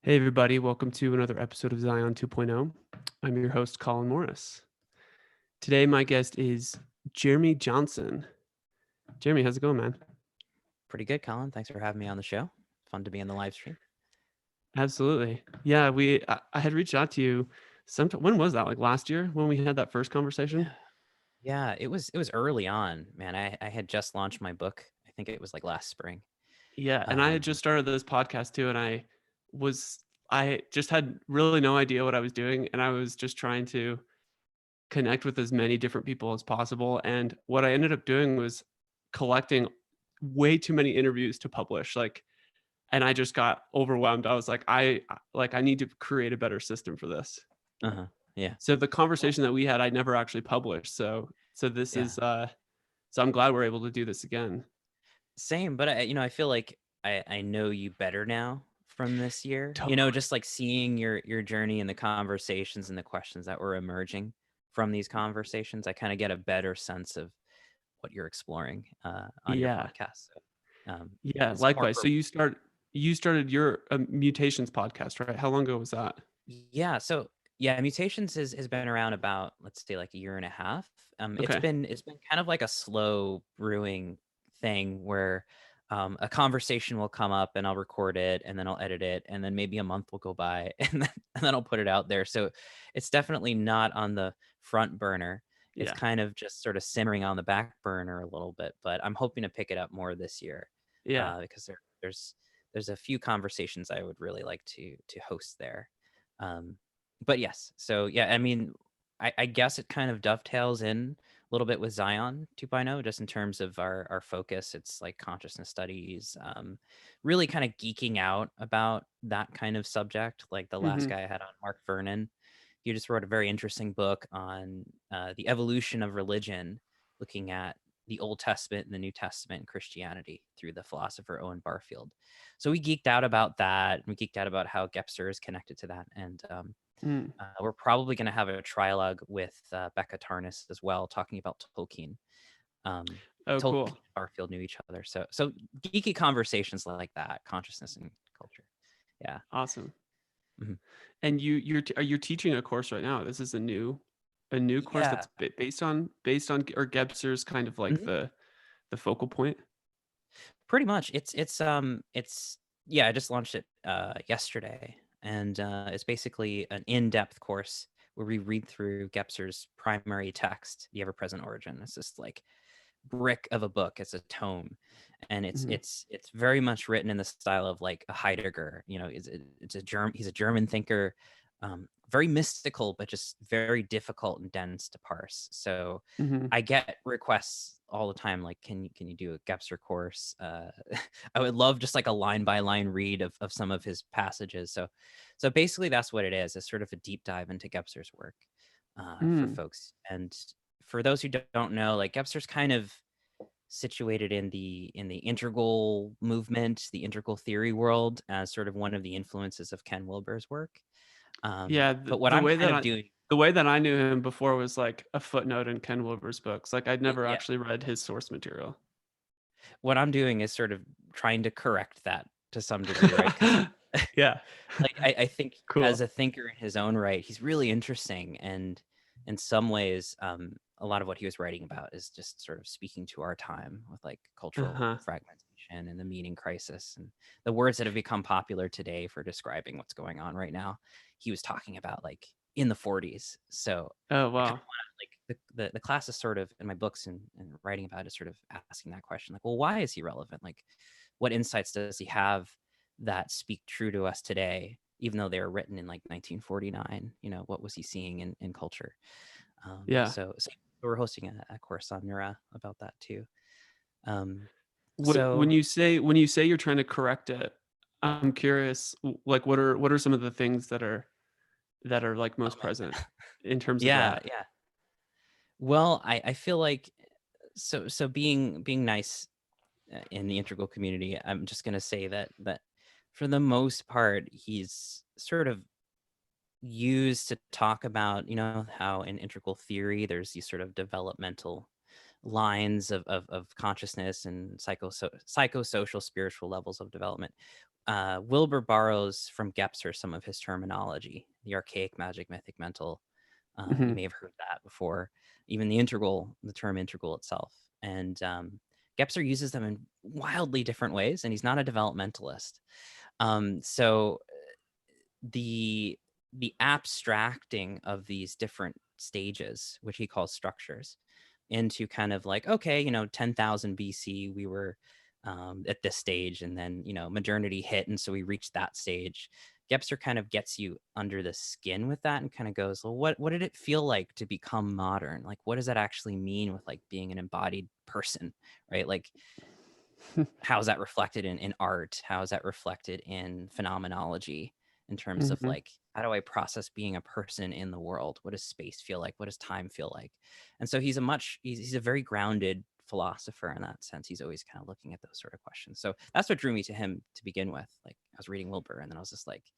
Hey, everybody. Welcome to another episode of Zion 2.0. I'm your host, Colin Morris. Today, my guest is Jeremy Johnson. Jeremy, how's it going, man? Pretty good, Colin. Thanks for having me on the show. Fun to be in the live stream. Absolutely. Yeah, I had reached out to you sometime. When was that? Like last year when we had that first conversation? Yeah, it was early on, man. I had just launched my book. I think it was like last spring. Yeah, and I had Um, just started this podcast too, and was I just had really no idea what I was doing, and I was just trying to connect with as many different people as possible. And what I ended up doing was collecting way too many interviews to publish. And I just got overwhelmed. I was like, I need to create a better system for this. uh-huh. Yeah. So the Well, conversation that we had, I never actually published. So this yeah. is so I'm glad we're able to do this again. Same, but I feel like I know you better now from this year. Totally. Just like seeing your journey and the conversations and the questions that were emerging from these conversations, I kind of get a better sense of what you're exploring on your Yeah. podcast. So Yeah. it's more Likewise. for So you started your mutations podcast, right? How long ago was that? Yeah, so yeah, Mutations has been around about, let's say, like a year and a half. It's Okay. been kind of like a slow brewing thing where a conversation will come up and I'll record it and then I'll edit it and then maybe a month will go by and then I'll put it out there. So it's definitely not on the front burner. It's Yeah. kind of just sort of simmering on the back burner a little bit, but I'm hoping to pick it up more this year Yeah. because there's a few conversations I would really like to host there. Um, but yes, so yeah, I mean, I guess it kind of dovetails in a little bit with Zion 2.0, just in terms of our focus. It's like consciousness studies, really kind of geeking out about that kind of subject. Like the last Hmm. guy I had on, Mark Vernon, he just wrote a very interesting book on the evolution of religion, looking at the Old Testament and the New Testament and Christianity through the philosopher Owen Barfield. So we geeked out about that. We geeked out about how Gepser is connected to that. And Mm. we're probably going to have a trialogue with Becca Tarnas as well, talking about Tolkien. Um, Oh, Tolkien cool. and Barfield knew each other. So geeky conversations like that, consciousness and culture. Yeah. Awesome. Mhm. And you're teaching a course right now. This is a new course Yeah. that's based on or Gebser's kind of like Mhm. the focal point. Pretty much. It's yeah, I just launched it yesterday, and it's basically an in-depth course where we read through Gepser's primary text, The Ever-Present Origin. It's just like brick of a book. It's a tome, and it's Mhm. it's it's very much written in the style of like a Heidegger. It's a German. He's a German thinker, very mystical, but just very difficult and dense to parse. So Mhm. I get requests all the time, like, can you do a Gepser course? I would love just like a line by line read of some of his passages. So basically, that's what it is. It's sort of a deep dive into Gepser's work for Mm. folks. And for those who don't know, like Gepser's kind of situated in the integral movement, the integral theory world, as sort of one of the influences of Ken Wilber's work. Yeah, But what I'm kind of doing, the way that I knew him before was like a footnote in Ken Wilber's books. Like I'd never yeah, actually read his source material. what I'm doing is sort of trying to correct that to some degree, right? Because Yeah. like I think Cool. as a thinker in his own right, he's really interesting, and in some ways, a lot of what he was writing about is just sort of speaking to our time with like cultural Uh-huh. fragmentation and the meaning crisis and the words that have become popular today for describing what's going on right now. He was talking about like in the 40s. So Oh, I kind wow. of want to like the class is sort of in my books and writing about it is sort of asking that question, like, well, why is he relevant? Like, what insights does he have that speak true to us today, even though they were written in like 1949? What was he seeing in culture? Yeah. So we're hosting a course on Nura about that too. Um, What so when you say you're trying to correct it, I'm curious, like what are some of the things that are like oh most man, present in terms of yeah, that? yeah. Well, I feel like so being nice in the integral community, I'm just gonna say that for the most part, he's sort of used to talk about how in integral theory there's these sort of developmental lines of consciousness and psychosocial spiritual levels of development. Wilbur borrows from Gebser some of his terminology, the archaic, magic, mythic, mental. You Mhm. may have heard that before. Even the term integral itself. And Gebser uses them in wildly different ways, and he's not a developmentalist. So the abstracting of these different stages, which he calls structures, into kind of like, okay, 10,000 BC, we were at this stage, and then modernity hit, and so we reached that stage. Gebser kind of gets you under the skin with that and kind of goes, well, what did it feel like to become modern? Like, what does that actually mean with like being an embodied person, right? Like, how is that reflected in art? How is that reflected in phenomenology in terms of Mhm. like, how do I process being a person in the world? What does space feel like? What does time feel like? And so he's a very grounded philosopher in that sense. He's always kind of looking at those sort of questions. So that's what drew me to him to begin with. Like, I was reading Wilbur, and then I was just like,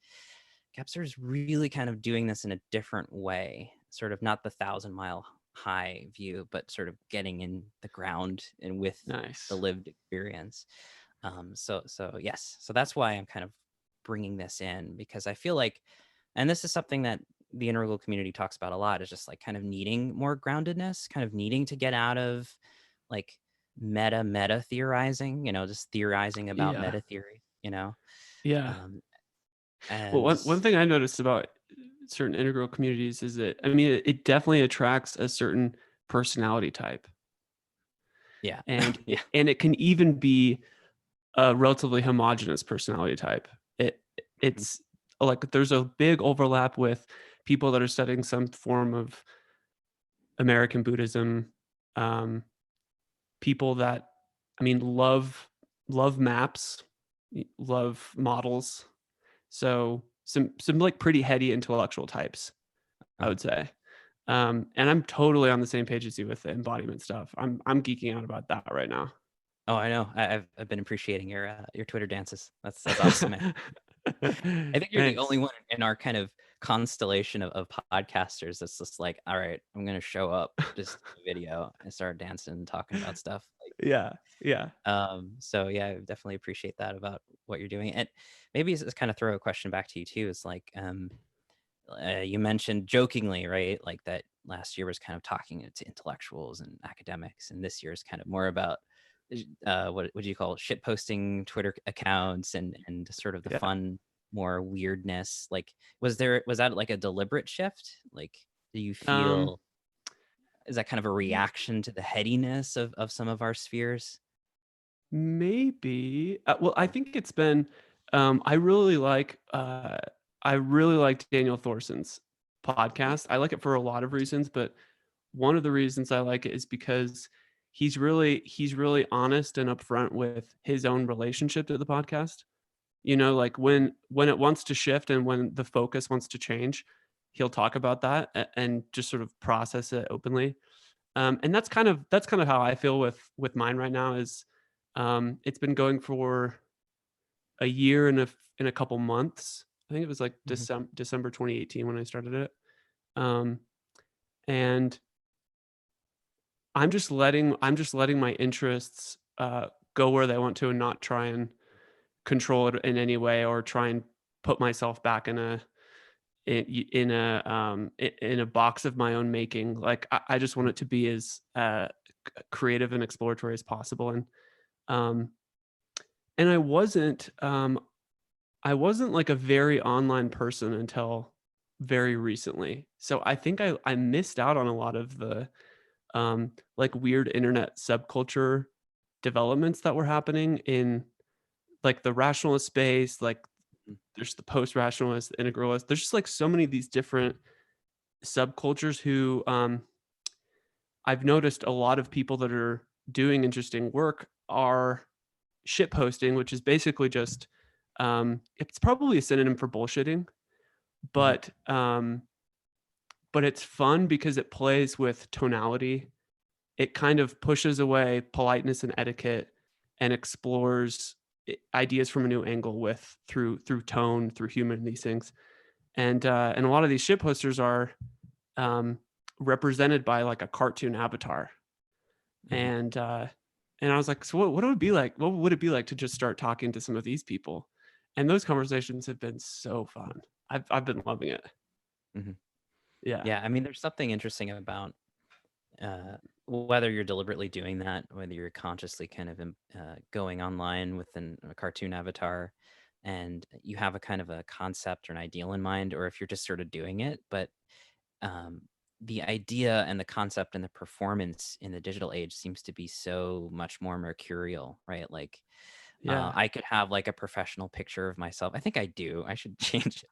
Kepler's really kind of doing this in a different way, sort of not the 1,000 mile high view, but sort of getting in the ground and with the Nice. lived experience. So yes, so that's why I'm kind of bringing this in, because I feel like, and this is something that the integral community talks about a lot, is just like kind of needing more groundedness, kind of needing to get out of like meta theorizing, just theorizing about Yeah. meta theory, Yeah. um, Well, and one thing I noticed about certain integral communities is that, I mean, it definitely attracts a certain personality type, yeah, and yeah. it can even be a relatively homogenous personality type. It Mhm, it's like there's a big overlap with people that are studying some form of American Buddhism, um, people that, I mean, love maps, love models. So some like pretty heady intellectual types, I uh-huh. would say. And I'm totally on the same page as you with the embodiment stuff. I'm geeking out about that right now. Oh, I know. I've been appreciating your Twitter dances. That's awesome, man. I think you're the only Thanks. one in our kind of constellation of podcasters that's just like, all right, I'm gonna show up, just do a video and start dancing and talking about stuff. Yeah, yeah, So yeah, I definitely appreciate that about what you're doing. And maybe it's kind of throw a question back to you too. Is like, you mentioned jokingly, right? Like that last year was kind of talking to intellectuals and academics, and this year is kind of more about what do you call it? Shit posting Twitter accounts and sort of the yeah. fun, more weirdness. Like, was that like a deliberate shift? Like, do you Um, feel, is that kind of a y reaction to the headiness of some of our spheres? maybe. Well, I think it's been, I really I really liked Daniel Thorson's Yeah. podcast. I like it for a lot of reasons, but one of the reasons I like it is because he's really honest and upfront with his own relationship to the podcast. You know, like when it wants to shift and when the focus wants to change, he'll talk about that and just sort of process it openly. And that's kind of how I feel with mine right now is, it's been going for a year and in a couple months. I think it was like Mhm, December 2018 when I started it. Um, and I'm just letting my interests go where they want to and not try and control it in any way or try and put myself back in a box of my own making. Like I just want mhm, it to be as creative and exploratory as possible. Um, and I wasn't like a very online person until very recently. So I think I missed out on a lot of the like weird internet subculture developments that were happening in like the rationalist space. Like mhm, there's the post rationalist, the integralist. There's just like so many of these different subcultures who I've noticed a lot of people that are doing interesting work are shit posting, which is basically just it's probably a synonym for bullshitting, mhm, but um, but it's fun because it plays with tonality. It kind of pushes away politeness and etiquette and explores ideas from a new angle with through tone, through humor, and these things. And a lot of these shit posters are um, represented by like a cartoon avatar. Mhm. And I was like, so what would it be like? What would it be like to just start talking to some of these people? And those conversations have been so fun. I've been loving it. Mhm. Yeah. Yeah, I mean, there's something interesting about whether you're deliberately doing that, whether you're consciously kind of going online with a cartoon avatar, and you have a kind of a concept or an ideal in mind, or if you're just sort of doing it. But um, the idea and the concept and the performance in the digital age seems to be so much more mercurial, right? Like Yeah. I could have like a professional picture of myself. I think I do. I should change it.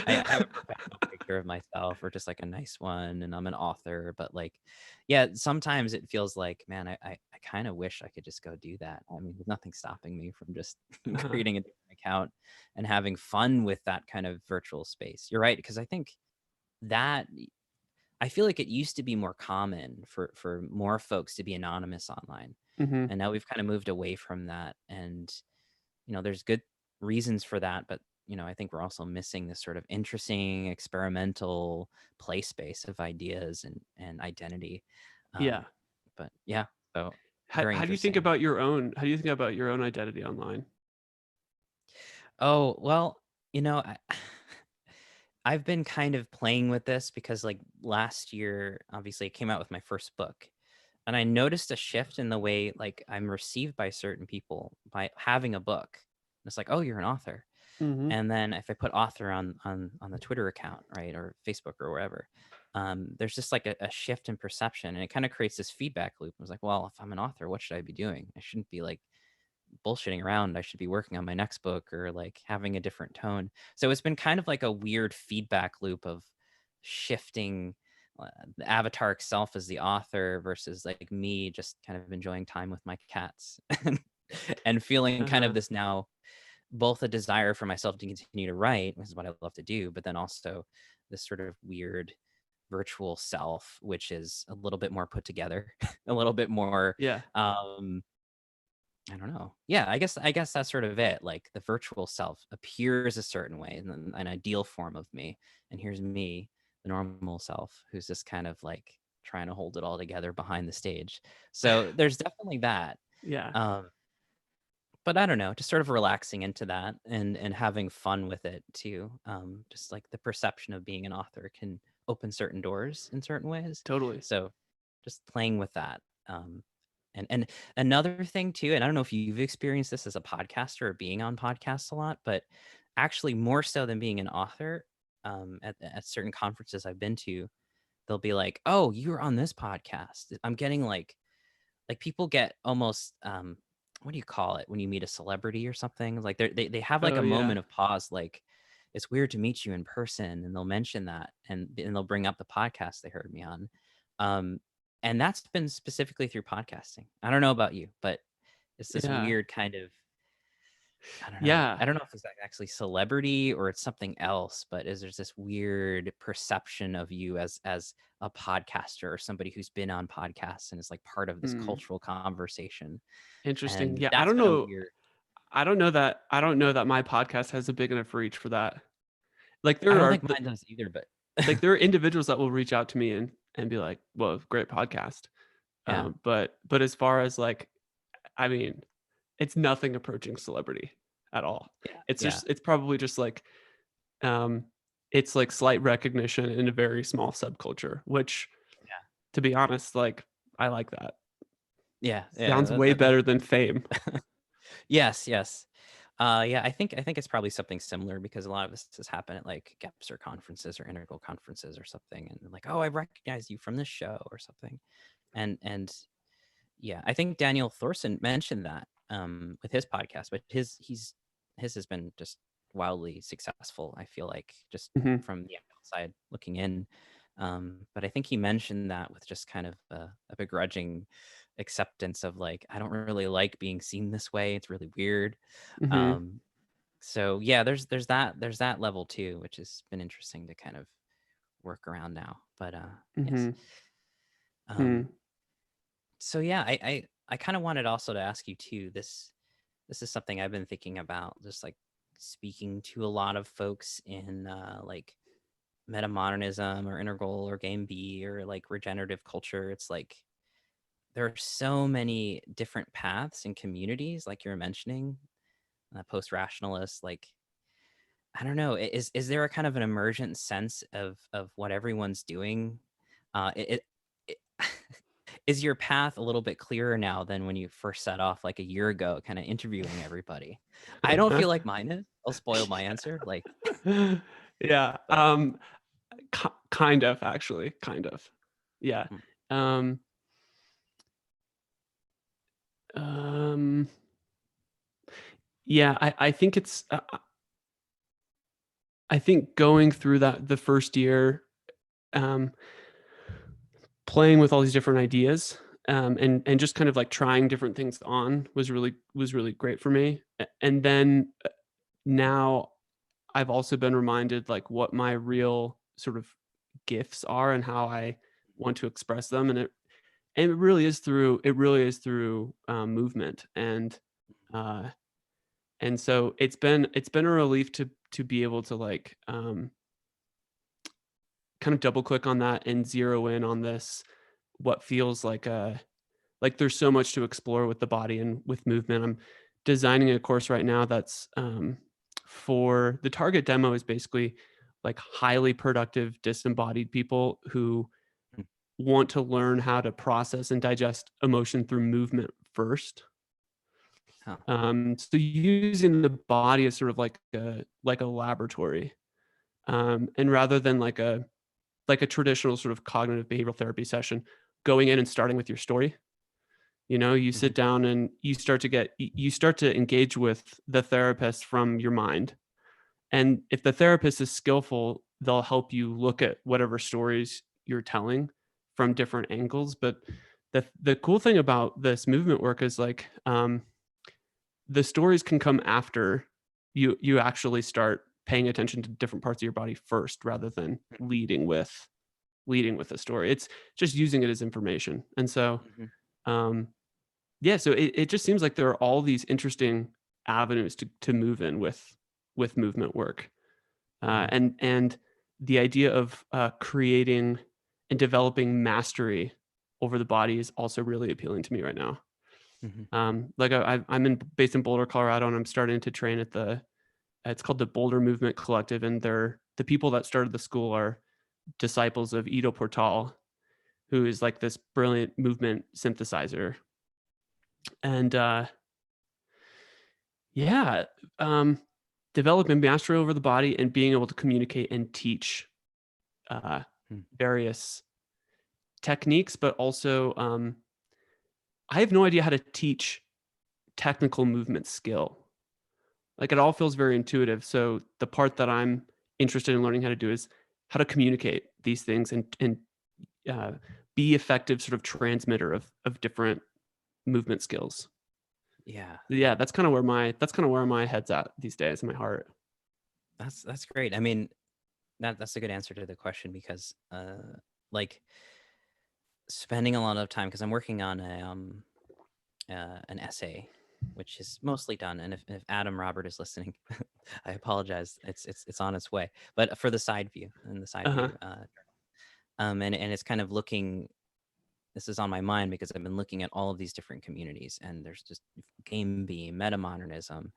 I have a professional picture of myself or just like a nice one, and I'm an author. But like, yeah, sometimes it feels like, man, I kind of wish I could just go do that. I mean, there's nothing stopping me from just Uh-huh. creating a different account and having fun with that kind of virtual space. You're right, because I think that I feel like it used to be more common for more folks to be anonymous online, Mhm. and now we've kind of moved away from that. And there's good reasons for that, but I think we're also missing this sort of interesting experimental play space of ideas and identity. Yeah. Um, but yeah, so How very how do you think interesting. about your own how do you think about your own identity online? Oh, well, I've been kind of playing with this because like last year, obviously I came out with my first book. And I noticed a shift in the way like I'm received by certain people by having a book. It's like, oh, you're an author. Mhm. And then if I put author on the Twitter account, right, or Facebook or wherever, there's just like a shift in perception, and it kind of creates this feedback loop. I was like, well, if I'm an author, what should I be doing? I shouldn't be like bullshitting around. I should be working on my next book or like having a different tone. So it's been kind of like a weird feedback loop of shifting the avatar itself as the author versus like me just kind of enjoying time with my cats and feeling kind of Uh-huh. this now both a desire for myself to continue to write, which is what I love to do, but then also this sort of weird virtual self, which is a little bit more put together, a little bit more Yeah. I don't know. Yeah, I guess that's sort of it. Like the virtual self appears a certain way and then an ideal form of me. And here's me, the normal self, who's just kind of like trying to hold it all together behind the stage. So there's definitely that. Yeah. Um, but I don't know, just sort of relaxing into that and having fun with it too. Just like the perception of being an author can open certain doors in certain ways. Totally. So just playing with that. And another thing too, and I don't know if you've experienced this as a podcaster or being on podcasts a lot, but actually more so than being an author, at certain conferences I've been to, they'll be like, "Oh, you were on this podcast." I'm getting like people get almost what do you call it when you meet a celebrity or something? Like they have like Oh, a yeah. moment of pause, like it's weird to meet you in person, and they'll mention that, and they'll bring up the podcast they heard me on. Um, and that's been specifically through podcasting. I don't know about you, but it's this Yeah. weird kind of I don't know. Yeah. I don't know if it's like actually celebrity or it's something else, but there's this weird perception of you as a podcaster or somebody who's been on podcasts and is like part of this Hmm. cultural conversation. Interesting. And Yeah, that's been a weird. I don't know that my podcast has a big enough reach for that. Like, I there don't are think mine does either, but there are individuals that will reach out to me and be like, "Well, great podcast." yeah. But as far as, like, I mean, it's nothing approaching celebrity at all. Yeah. Yeah. It's probably just, like, um, it's, like, slight recognition in a very small subculture, which, Yeah. to be honest, like, I like that. Yeah. Yeah. Sounds way better than fame. Yes. Yes. Yeah, I think it's probably something similar because a lot of this has happened at like gaps or conferences or integral conferences or something, and they're like, oh, I recognize you from this show or something, and yeah, I think Daniel Thorson mentioned that with his podcast, but his has been just wildly successful. I feel like just Mhm. from the outside looking in, but I think he mentioned that with just kind of a begrudging acceptance of like I don't really like being seen this way. It's really weird. Mhm. Um, so yeah, there's that level too, which has been interesting to kind of work around now. But yes. Mhm. Um, Mm. so yeah, I kind of wanted also to ask you too. This is something I've been thinking about, just like speaking to a lot of folks in like metamodernism or integral or game B or like regenerative culture. It's like there are so many different paths and communities, like you're mentioning, post rationalists. Like, I don't know, is there a kind of an emergent sense of what everyone's doing? It is your path a little bit clearer now than when you first set off like a year ago, kind of interviewing everybody? I don't feel like mine is. I'll spoil my answer. Like, Yeah, but kind of actually, kind of. Yeah. mm, Um, um, yeah, I think it's I think going through that the first year, um, playing with all these different ideas, and just kind of like trying different things on was really great for me. And then now I've also been reminded like what my real sort of gifts are and how I want to express them, and it really is through movement, uh, and so it's been a relief to be able to like kind of double click on that and zero in on this what feels like there's so much to explore with the body and with movement. I'm designing a course right now that's for the target demo is basically like highly productive disembodied people who mm, want to learn how to process and digest emotion through movement first. huh, So using the body as sort of like a laboratory, and rather than like a traditional sort of cognitive behavioral therapy session, going in and starting with your story. You know, you mhm, sit down and you start to engage with the therapist from your mind. And if the therapist is skillful, they'll help you look at whatever stories you're telling from different angles. But the cool thing about this movement work is like the stories can come after you actually start paying attention to different parts of your body first rather than leading with a story. It's just using it as information. And so mhm, um yeah, so it just seems like there are all these interesting avenues to move in with movement work, mhm, and the idea of creating and developing mastery over the body is also really appealing to me right now. mhm, Like I'm based in Boulder, Colorado, and I'm starting to train at the it's called the Boulder Movement Collective, and they're the people that started the school are disciples of Ido Portal, who is like this brilliant movement synthesizer, and yeah, um, developing mastery over the body and being able to communicate and teach, uh, mm, various techniques, but also, I have no idea how to teach technical movement skill. Like, it all feels very intuitive, so the part that I'm interested in learning how to do is how to communicate these things and, uh, be effective sort of transmitter of different movement skills. yeah. Yeah, that's kinda where my head's at these days in my heart. That's great. I mean, that's a good answer to the question because like spending a lot of time because I'm working on an essay which is mostly done, and if Adam Robert is listening, I apologize. It's on its way. But for the side view and the side Uh-huh. view and it's kind of looking, this is on my mind because I've been looking at all of these different communities, and there's just game beam, metamodernism,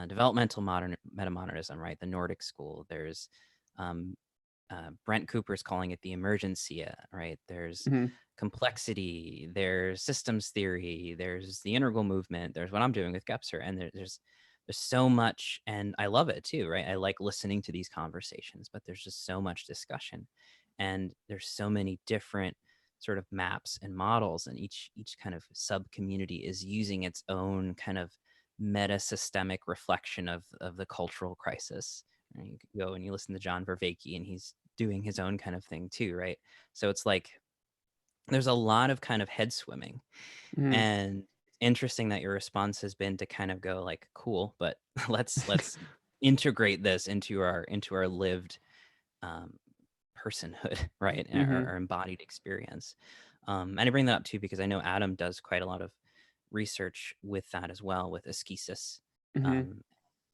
developmental modern metamodernism, right? The Nordic school. There's um, Brent Cooper's calling it the emergencia, right? There's Mhm. complexity, there's systems theory, there's the integral movement, there's what I'm doing with Gepser, and there's so much, and I love it too, right? I like listening to these conversations, but there's just so much discussion, and there's so many different sort of maps and models, and each kind of sub community is using its own kind of meta systemic reflection of the cultural crisis. And you can go and you listen to John Vervaeke, and he's doing his own kind of thing too, right? So it's like there's a lot of kind of head swimming, Mhm. and interesting that your response has been to kind of go like, cool, but let's integrate this into our lived um, personhood, right? Mhm. Our embodied experience. And I bring that up too because I know Adam does quite a lot of research with that as well, with ascesis, Mhm. um,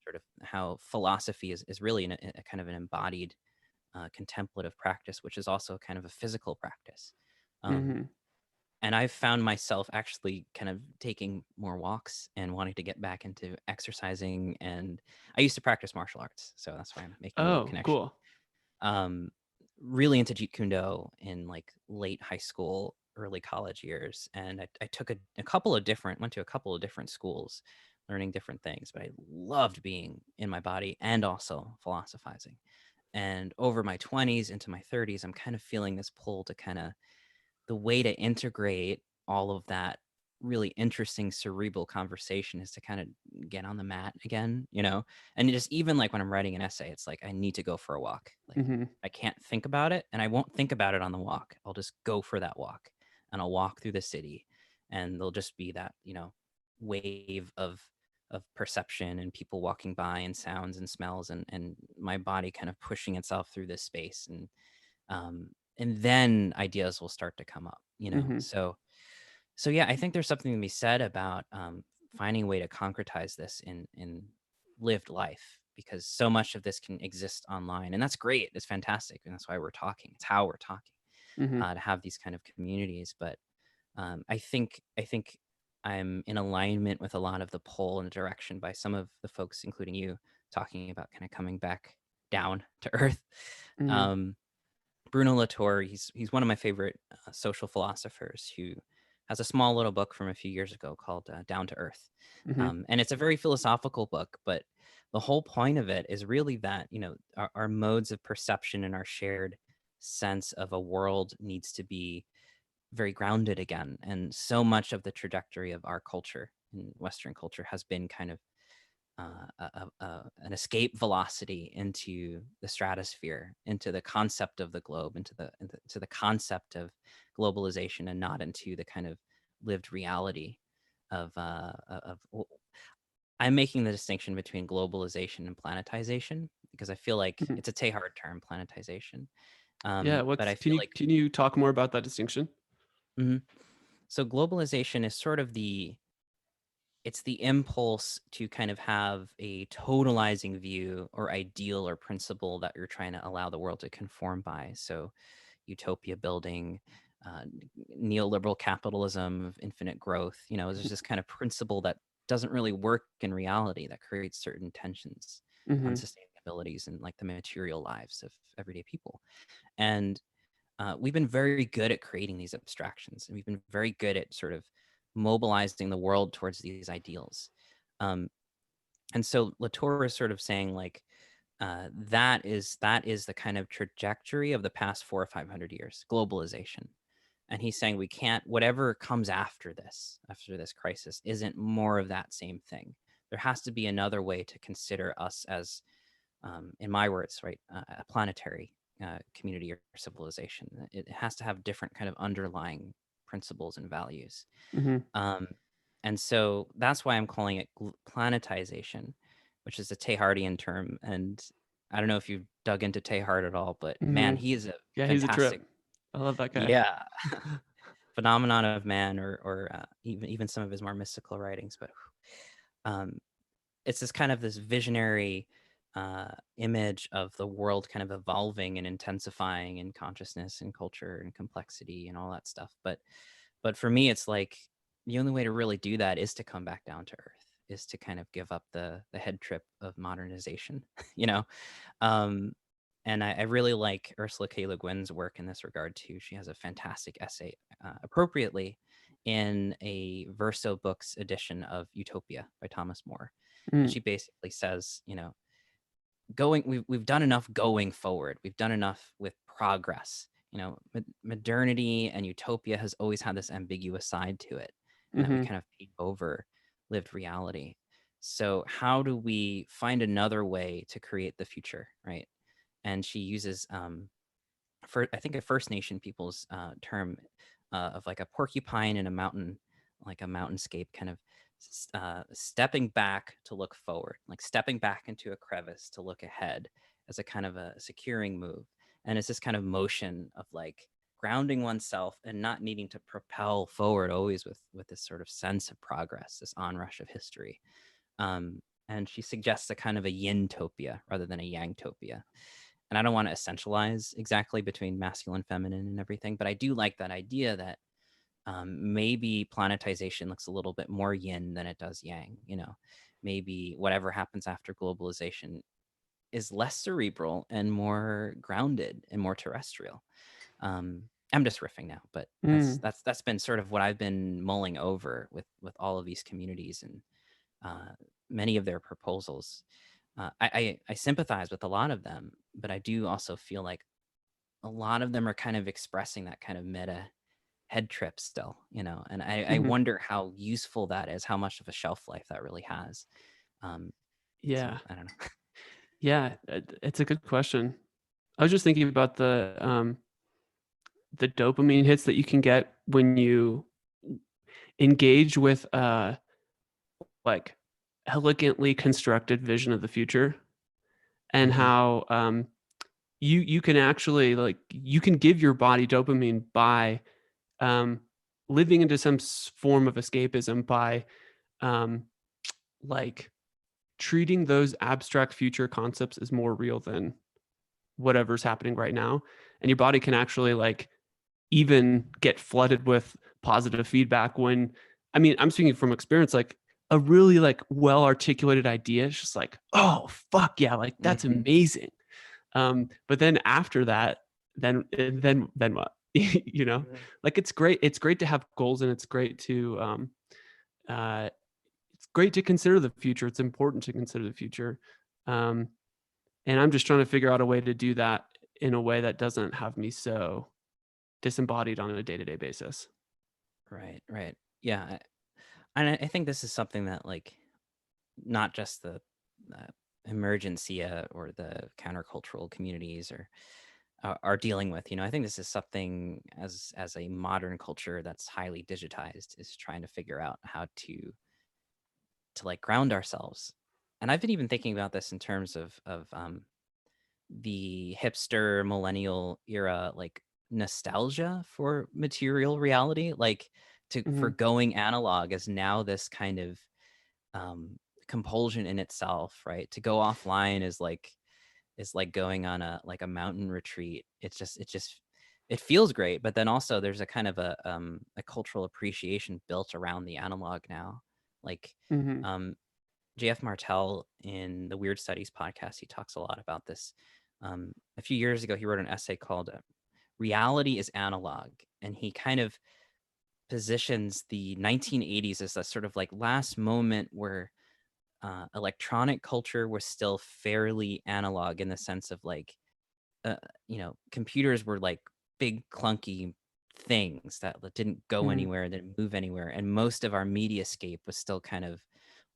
sort of how philosophy is really a kind of an embodied contemplative practice, which is also kind of a physical practice. Um, Mhm. And I've found myself actually kind of taking more walks and wanting to get back into exercising. And I used to practice martial arts, so that's why I'm making a little Oh, connection. cool. Um, really into Jeet Kune Do in like late high school, early college years, and I took a couple of different went to a couple of different schools, learning different things. But I loved being in my body and also philosophizing. And over my 20s into my 30s, I'm kind of feeling this pull to kind of the way to integrate all of that really interesting cerebral conversation is to kind of get on the mat again, and just even like when I'm writing an essay, it's like I need to go for a walk. Like Mhm. I can't think about it, and I won't think about it on the walk. I'll just go for that walk, and I'll walk through the city, and there'll just be that wave of perception and people walking by and sounds and smells, and my body kind of pushing itself through this space. And then ideas will start to come up. Mhm. So yeah, I think there's something to be said about finding a way to concretize this in lived life, because so much of this can exist online, and that's great. It's fantastic, and that's why we're talking. It's how we're talking, Mhm. to have these kind of communities. But I think I'm in alignment with a lot of the pull and direction by some of the folks, including you, talking about kind of coming back down to earth. Mhm. Um, Bruno Latour, he's one of my favorite social philosophers, who has a small little book from a few years ago called Down to Earth. Mhm. And it's a very philosophical book, but the whole point of it is really that, our modes of perception and our shared sense of a world needs to be very grounded again. And so much of the trajectory of our culture in Western culture has been kind of an escape velocity into the stratosphere, into the concept of the globe, into the concept of globalization, and not into the kind of lived reality of. I'm making the distinction between globalization and planetization, because I feel like Mhm. it's a Teilhard term, planetization. Yeah, But what's I feel like can you talk more about that distinction? mhm. So globalization is sort of it's the impulse to kind of have a totalizing view or ideal or principle that you're trying to allow the world to conform by. So, utopia building, neoliberal capitalism of infinite growth. There's this kind of principle that doesn't really work in reality, that creates certain tensions, Mhm. unsustainabilities, in like the material lives of everyday people. And we've been very good at creating these abstractions, and we've been very good at sort of mobilizing the world towards these ideals. Um, and so Latour is sort of saying like that is the kind of trajectory of the past 400 or 500 years, globalization. And he's saying we can't, whatever comes after this crisis, isn't more of that same thing. There has to be another way to consider us as, in my words, right, a planetary community or civilization. It has to have different kind of underlying principles and values. Mhm. Um, and so that's why I'm calling it planetization, which is a Teilhardian term. And I don't know if you've dug into Teilhard at all, but man, Mhm. he is a Yeah, he's a fantastic, trip. I love that guy. yeah, phenomenon of man, or even some of his more mystical writings. But um, it's this kind of this visionary image of the world kind of evolving and intensifying in consciousness and culture and complexity and all that stuff. But for me, it's like the only way to really do that is to come back down to earth, is to kind of give up the head trip of modernization, you know. Um, and I really like Ursula K. Le Guin's work in this regard too. She has a fantastic essay, appropriately, in a Verso Books edition of Utopia by Thomas More. And Mm. she basically says, we've done enough going forward. We've done enough with progress. Modernity and utopia has always had this ambiguous side to it, and that we Mhm. kind of paint over lived reality. So how do we find another way to create the future, right? And she uses for I think a First Nation people's term of like a porcupine in a mountain, like a mountainscape, kind of stepping back to look forward, like stepping back into a crevice to look ahead as a kind of a securing move. And it's this kind of motion of like grounding oneself and not needing to propel forward always with this sort of sense of progress, this onrush of history. And she suggests a kind of a yin-topia rather than a yang-topia. And I don't want to essentialize exactly between masculine, feminine, and everything, but I do like that idea that Maybe planetization looks a little bit more yin than it does yang. Maybe whatever happens after globalization is less cerebral and more grounded and more terrestrial. Um, I'm just riffing now, but that's Mm. that's that's been sort of what I've been mulling over with all of these communities and uh, many of their proposals. I sympathize with a lot of them, but I do also feel like a lot of them are kind of expressing that kind of meta head trip still, and I Mhm. wonder how useful that is, how much of a shelf life that really has. Um, so Yeah. I don't know. Yeah, it's a good question. I was just thinking about the dopamine hits that you can get when you engage with like elegantly constructed vision of the future, and Hmm. how you can actually like you can give your body dopamine by um living into some form of escapism by um like treating those abstract future concepts as more real than whatever's happening right now, and your body can actually like even get flooded with positive feedback when, I mean, I'm speaking from experience, like a really like well articulated idea is just like, oh fuck yeah, like that's Hmm. amazing. But then after that, then what? You know? Like it's great to have goals, and uh it's great to consider the future. It's important to consider the future. Um, and I'm just trying to figure out a way to do that in a way that doesn't have me so disembodied on a day-to-day basis. Right, right. Yeah, and I think this is something that like not just the uh, emergencia or the countercultural communities are dealing with. I think this is something as a modern culture that's highly digitized is trying to figure out how to like ground ourselves. And I've been even thinking about this in terms of the hipster millennial era, like nostalgia for material reality, like to Mhm, forgoing analog is now this kind of um, compulsion in itself, right? To go offline is like going on a mountain retreat. It feels great, but then also there's a kind of a cultural appreciation built around the analog now. Like mhm, um, JF Martel in the Weird Studies podcast, he talks a lot about this. A few years ago, he wrote an essay called "Reality is Analog," and he kind of positions the 1980s as a sort of like last moment where electronic culture was still fairly analog in the sense of like uh, computers were like big clunky things that didn't go mhm, anywhere, didn't move anywhere, and most of our mediascape was still kind of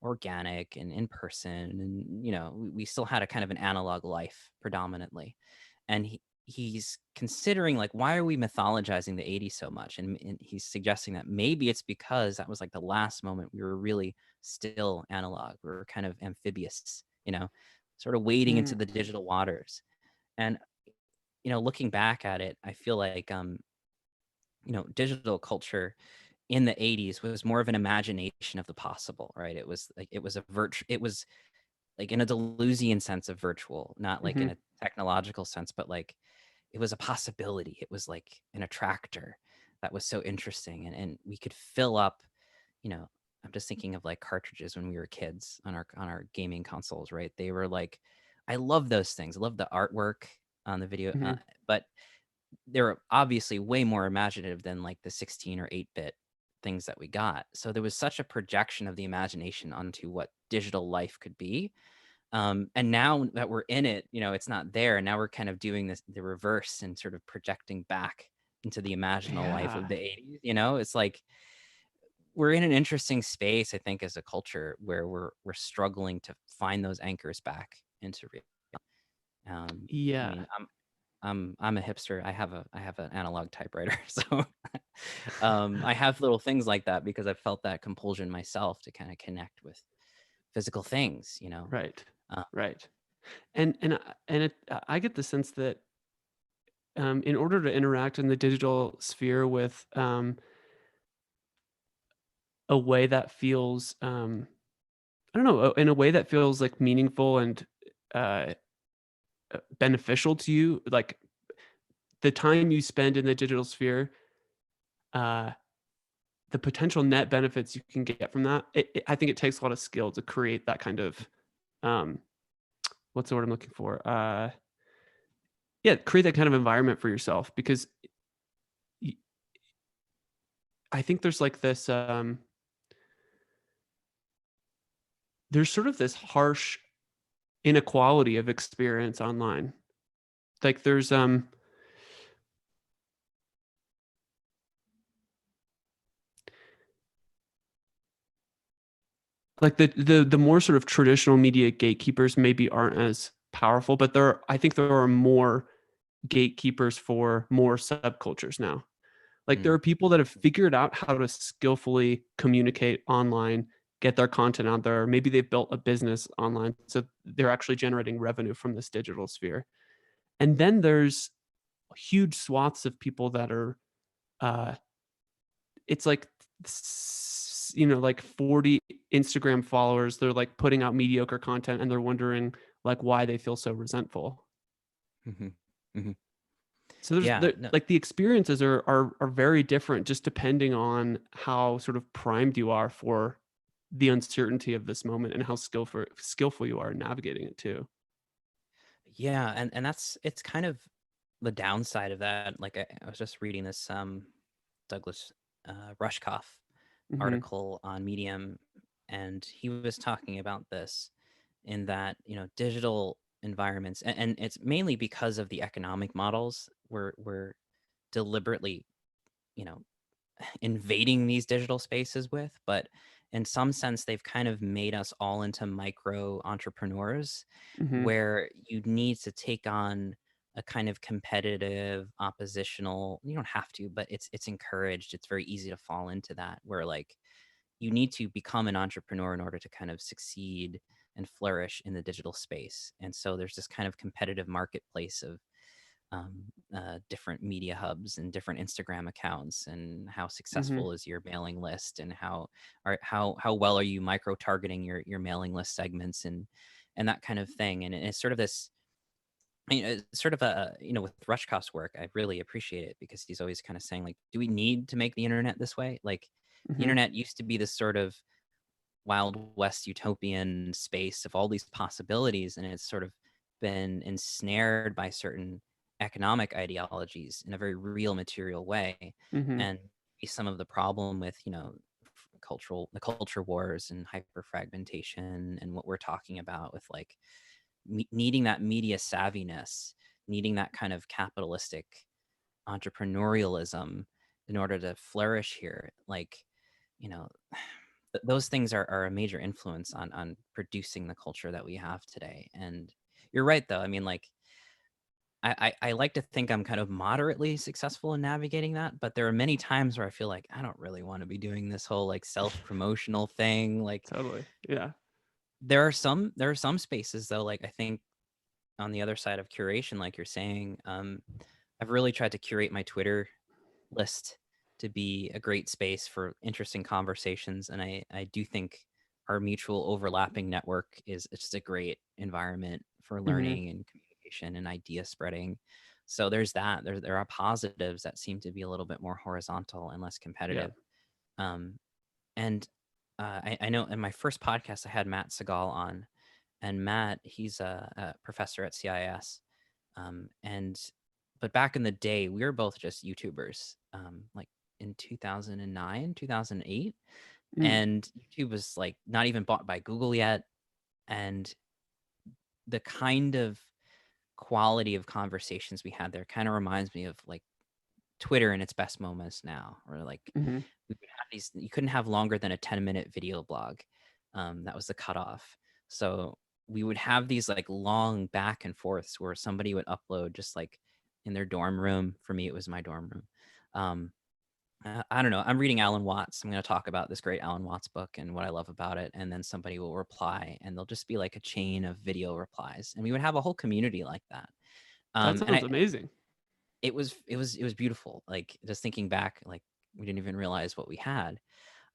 organic and in person, and we still had a kind of an analog life predominantly. And he's considering like why are we mythologizing the 80s so much, and he's suggesting that maybe it's because that was like the last moment we were really still analog, we were kind of amphibious, sort of wading into mm, the digital waters. And looking back at it, I feel like digital culture in the 80s was more of an imagination of the possible, right? It was like it was like in a Deleuzian sense of virtual, not like in mhm, a technological sense, but like it was a possibility. It was like an attractor that was so interesting, and we could fill up, you know, I'm just thinking of like cartridges when we were kids on our gaming consoles, right? They were like, I love those things. I love the artwork on the video, mhm, but they're obviously way more imaginative than like the 16 or 8-bit things that we got. So there was such a projection of the imagination onto what digital life could be. And now that we're in it, it's not there. Now we're kind of doing the reverse and sort of projecting back into the imaginal life of yeah, the 80s. It's like we're in an interesting space, I think, as a culture where we're struggling to find those anchors back into real. I yeah, mean, I'm a hipster. I have an analog typewriter, so I have little things like that because I felt that compulsion myself to kind of connect with physical things. right, Uh, right. I get the sense that, in order to interact in the digital sphere with, a way that feels, I don't know, in a way that feels, like, meaningful and, uh, beneficial to you, like, the time you spend in the digital sphere, uh the potential net benefits you can get from that, I think it takes a lot of skill to create that kind of, um, what's the word I'm looking for? Yeah, create that kind of environment for yourself because y I think there's like this, there's sort of this harsh inequality of experience online. Like there's, like the more sort of traditional media gatekeepers maybe aren't as powerful, but I think there are more gatekeepers for more subcultures now. Like, there Mm, are people that have figured out how to skillfully communicate online, get their content out there. Maybe they've built a business online, so they're actually generating revenue from this digital sphere. And then there's huge swaths of people that are, uh, it's like, like 40 Instagram followers. They're like putting out mediocre content and they're wondering like why they feel so resentful. mhm, mhm. So there's Yeah, no, like the experiences are very different just depending on how sort of primed you are for the uncertainty of this moment and how skillful you are in navigating it too. yeah, and that's it's kind of the downside of that. Like I was just reading this Douglas Rushkoff Mhm. article on Medium, and he was talking about this in that digital environments, and it's mainly because of the economic models we're deliberately you know invading these digital spaces with, but in some sense they've kind of made us all into micro entrepreneurs Mhm. where you need to take on a kind of competitive oppositional, you don't have to, but it's encouraged, it's very easy to fall into that, where like you need to become an entrepreneur in order to kind of succeed and flourish in the digital space. And so there's this kind of competitive marketplace of different media hubs and different Instagram accounts, and how Mhm. successful is your mailing list, and how well are you micro targeting your mailing list segments, and that kind of thing. And it's sort of this, it's sort of a, with Rushkoff's work, I really appreciate it because he's always kind of saying like, do we need to make the internet this way? Like the Mhm. internet used to be this sort of wild west utopian space of all these possibilities, and it's sort of been ensnared by certain economic ideologies in a very real material way. Mhm. And some of the problem with the culture wars and hyper fragmentation, and what we're talking about with like needing that media savviness, needing that kind of capitalistic entrepreneurialism in order to flourish here, like you know those things are a major influence on producing the culture that we have today. And you're right, though. I mean, like I like to think I'm kind of moderately successful in navigating that, but there are many times where I feel like I don't really want to be doing this whole like self promotional thing. Like Totally. Yeah. there are some spaces though. Like I think on the other side of curation, like you're saying, I've really tried to curate my Twitter list to be a great space for interesting conversations. And I do think our mutual overlapping network is it's just a great environment for Mhm. learning and communication and idea spreading. So there's that. There are positives that seem to be a little bit more horizontal and less Yeah. competitive. Um, and I know in my first podcast I had Matt Segal on, and Matt, he's a professor at CIS. And but back in the day, we were both just YouTubers, like in 2009, 2008, Mm. and YouTube was like not even bought by Google yet. And the kind of quality of conversations we had there kind of reminds me of like Twitter in its best moments now, or like Mhm. we would have these, you couldn't have longer than a 10-minute video blog. That was the cutoff. So we would have these like long back and forths where somebody would upload just like in their dorm room. For me, it was my dorm room. Um, I don't know. I'm reading Alan Watts. I'm going to talk about this great Alan Watts book and what I love about it. And then somebody will reply, and they'll just be like a chain of video replies. And we would have a whole community like that. That And sounds amazing. it was beautiful. Like just thinking back, like we didn't even realize what we had.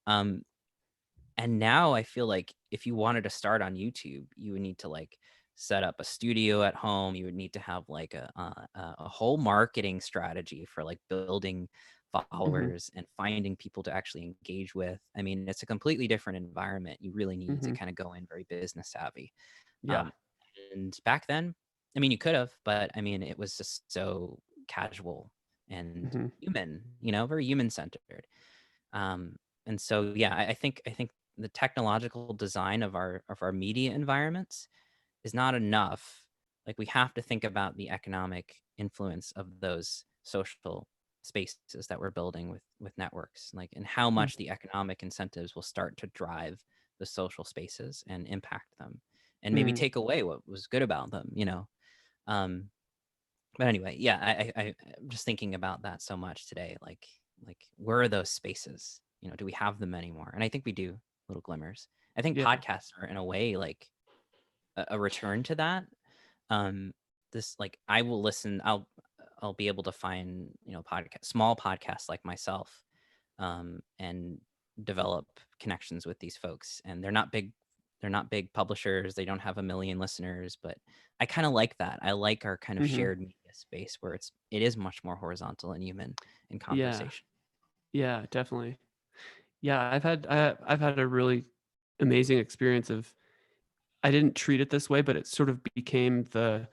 Um, and now I feel like if you wanted to start on YouTube, you would need to like set up a studio at home. You would need to have like a whole marketing strategy for like building Mhm. followers and finding people to actually engage with. I mean, it's a completely different environment. You really need to Mhm. kind of go in very business savvy. Yeah. Um, and back then, I mean, you could have, but I mean, it was just so casual and Mhm. human, very human centered. Um, and so, yeah, I think the technological design of our media environments is not enough. Like we have to think about the economic influence of those social spaces that we're building with networks, like and how Mm. much the economic incentives will start to drive the social spaces and impact them and maybe Mm. take away what was good about them. Um, but anyway, yeah, I'm just thinking about that so much today. Like where are those spaces? Do we have them anymore? And I think we do, little glimmers. I think Yeah. podcasts are in a way like a return to that. um this like I will listen, I'll be able to find podcast small podcasts like myself, and develop connections with these folks, and they're not big publishers, they don't have a million listeners, but I kind of like that. I like our kind of Mhm. shared media space where it is much more horizontal and human in Yeah. conversation. Yeah, definitely. Yeah, I've had a really amazing experience of I didn't treat it this way, but it sort of became the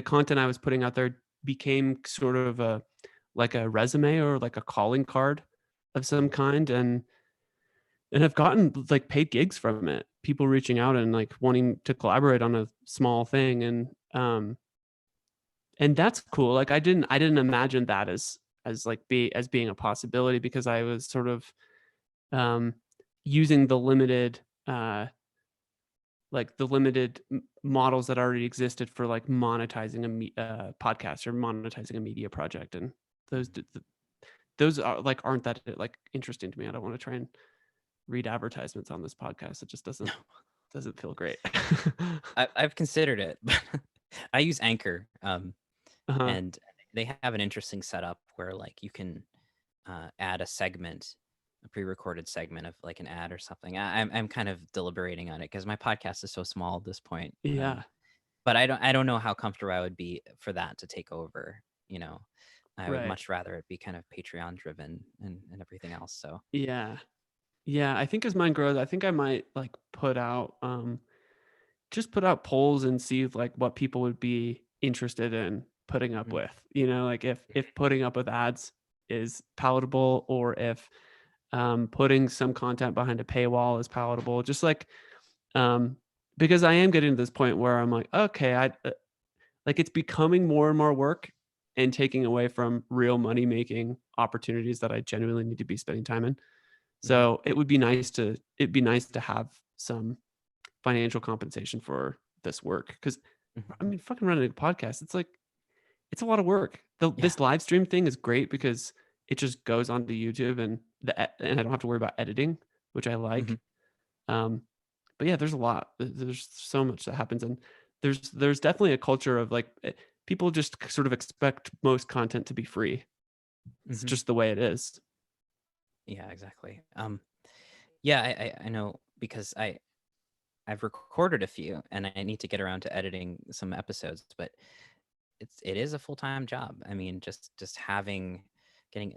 content I was putting out there became sort of a like a resume or like a calling card of some kind, and I've gotten like paid gigs from it. People reaching out and like wanting to collaborate on a small thing, and that's cool. Like I didn't imagine that as like as being a possibility because I was sort of um using the limited models that already existed for like monetizing podcast or monetizing a media project, and those Mhm. d- th- those are like aren't that like interesting to me. I don't want to try and read advertisements on this podcast. It just doesn't feel great. I've considered it, but I use Anchor, Uh-huh. and they have an interesting setup where like you can add a pre-recorded segment of like an ad or something. I'm kind of deliberating on it because my podcast is so small at this point. Yeah. But I don't know how comfortable I would be for that to take over. I would Right. much rather it be kind of Patreon driven and everything else. So Yeah. Yeah. I think as mine grows, I think I might like just put out polls and see like what people would be interested in putting up mm, with. Like if putting up with ads is palatable, or if putting some content behind a paywall is palatable. Just like um because I am getting to this point where I'm like, okay, I like it's becoming more and more work and taking away from real money making opportunities that I genuinely need to be spending time in. mhm, So it'd be nice to have some financial compensation for this work, because I mhm. mean, fucking running a podcast, it's a lot of work. Yeah. This live stream thing is great because it just goes onto YouTube, and I don't have to worry about editing, which I Mhm. like. Um, but yeah, there's a lot. There's so much that happens, and there's definitely a culture of like people just sort of expect most content to be free. It's Mhm. just the way it is. Yeah, exactly. Yeah, I know because I've recorded a few and I need to get around to editing some episodes, but it is a full-time job. I mean, just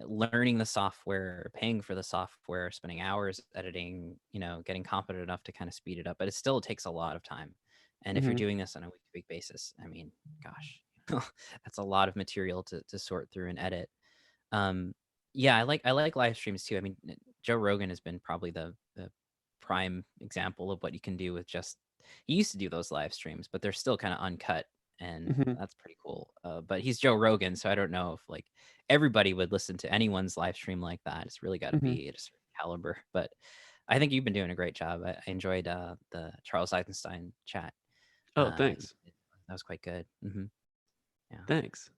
learning the software, paying for the software, spending hours editing, getting competent enough to kind of speed it up, but it still takes a lot of time. And if you're Mhm. doing this on a week-to-week basis, I mean, gosh, that's a lot of material to sort through and edit. Um, yeah, I like live streams too. I mean, Joe Rogan has been probably the prime example of what you can do with just. He used to do those live streams, but they're still kind of uncut, and Mhm. that's pretty cool. But he's Joe Rogan, so I don't know if like everybody would listen to anyone's live stream like that. It's really got to Mhm. be at a certain caliber. But I think you've been doing a great job. I enjoyed the Charles Eisenstein chat. Oh, You thanks. did. That was quite good. Yeah, Thanks.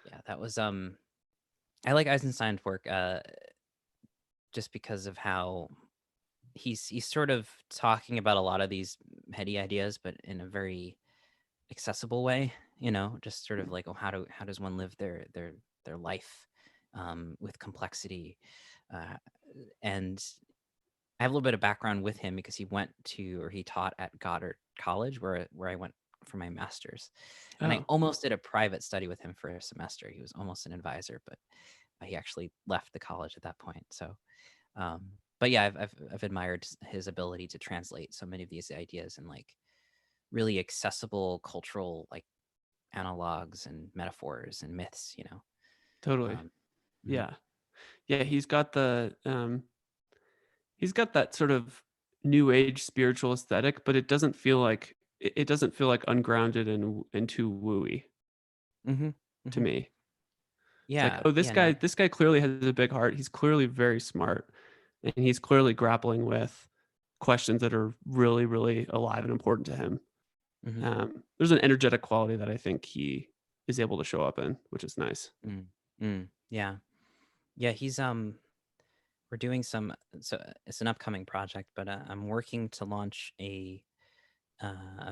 yeah, that was. I like Eisenstein's work just because of how he's sort of talking about a lot of these heady ideas, but in a very accessible way. Just sort of like, oh, how does one live their life with complexity? Uh, and I have a little bit of background with him because he taught at Goddard College, where I went for my master's, and I Oh. almost did a private study with him for a semester. He was almost an advisor, but he actually left the college at that point. So, um, but yeah, I've admired his ability to translate so many of these ideas in like really accessible cultural like analogs and metaphors and myths. Totally. Um, mhm, Yeah. Yeah, he's got that sort of new age spiritual aesthetic, but it doesn't feel like ungrounded and too wooey mhm, to mhm. me. It's like, Yeah, oh, yeah, no, this guy clearly has a big heart. He's clearly very smart, and he's clearly grappling with questions that are really, really alive and important to him. mhm, There's an energetic quality that I think he is able to show up in, which is nice. mm, yeah, yeah. We're doing some. So it's an upcoming project, but I'm working to launch a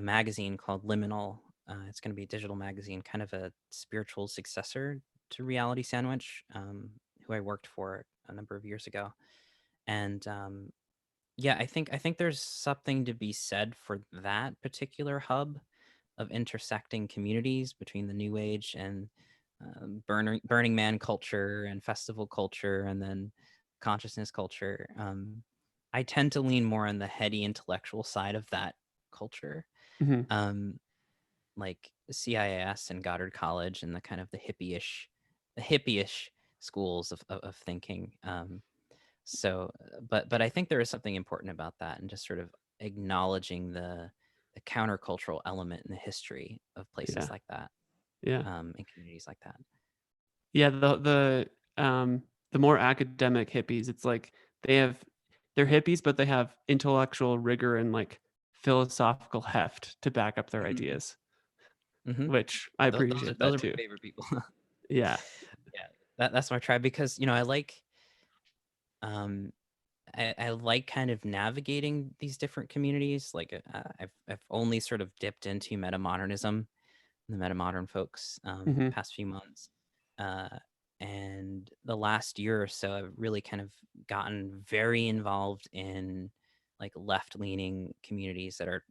magazine called Liminal. It's going to be a digital magazine, kind of a spiritual successor to Reality Sandwich, who I worked for a number of years ago. And yeah, I think there's something to be said for that particular hub of intersecting communities between the New Age and Burning Man culture and festival culture, and then consciousness culture. I tend to lean more on the heady intellectual side of that culture, Mhm. um, like CIS and Goddard College and the kind of the hippie-ish schools of thinking. But I think there is something important about that, and just sort of acknowledging the countercultural element in the history of places Yeah. like that, Yeah. and communities like that. Yeah, the more academic hippies, it's like they have they're hippies, but they have intellectual rigor and, like, philosophical heft to back up their Mhm, ideas, mhm. which I Those are appreciate those that are my too. favorite people. Yeah. Yeah, that's my tribe because I like um I like kind of navigating these different communities. Like I've only sort of dipped into metamodernism, the metamodern folks, Mhm. past few months. Uh, and the last year or so, I've really kind of gotten very involved in like left leaning communities that are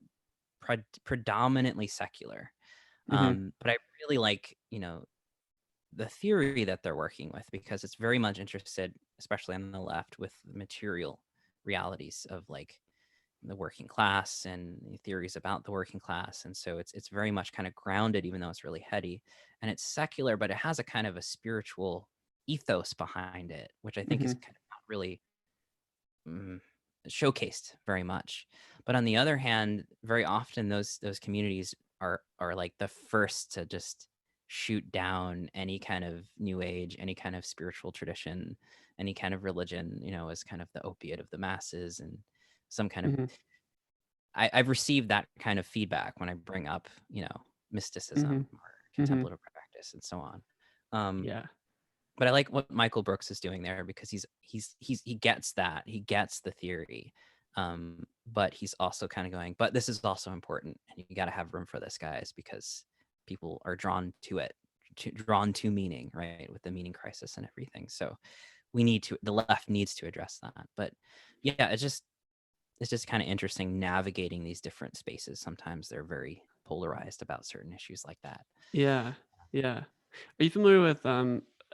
predominantly secular. Mhm. But I really like, the theory that they're working with because it's very much interested, especially on the left, with material realities of like the working class and theories about the working class. And so it's very much kind of grounded, even though it's really heady, and it's secular, but it has a kind of a spiritual ethos behind it, which I think is Mhm. kind of not really mm, showcased very much. But on the other hand, very often those communities are like the first to just shoot down any kind of new age, any kind of spiritual tradition, any kind of religion, as kind of the opiate of the masses, and some kind of Mhm. I've received that kind of feedback when I bring up, mysticism Mhm. or Mhm. contemplative practice and so on. Um, Yeah. but I like what Michael Brooks is doing there because he gets that. He gets the theory. But he's also kind of going, but this is also important and you got to have room for this, guys, because people are drawn to it, drawn to meaning, right? With the meaning crisis and everything. So the left needs to address that. But yeah, it's just kind of interesting navigating these different spaces. Sometimes they're very polarized about certain issues like that. Yeah. Yeah. Are you familiar with,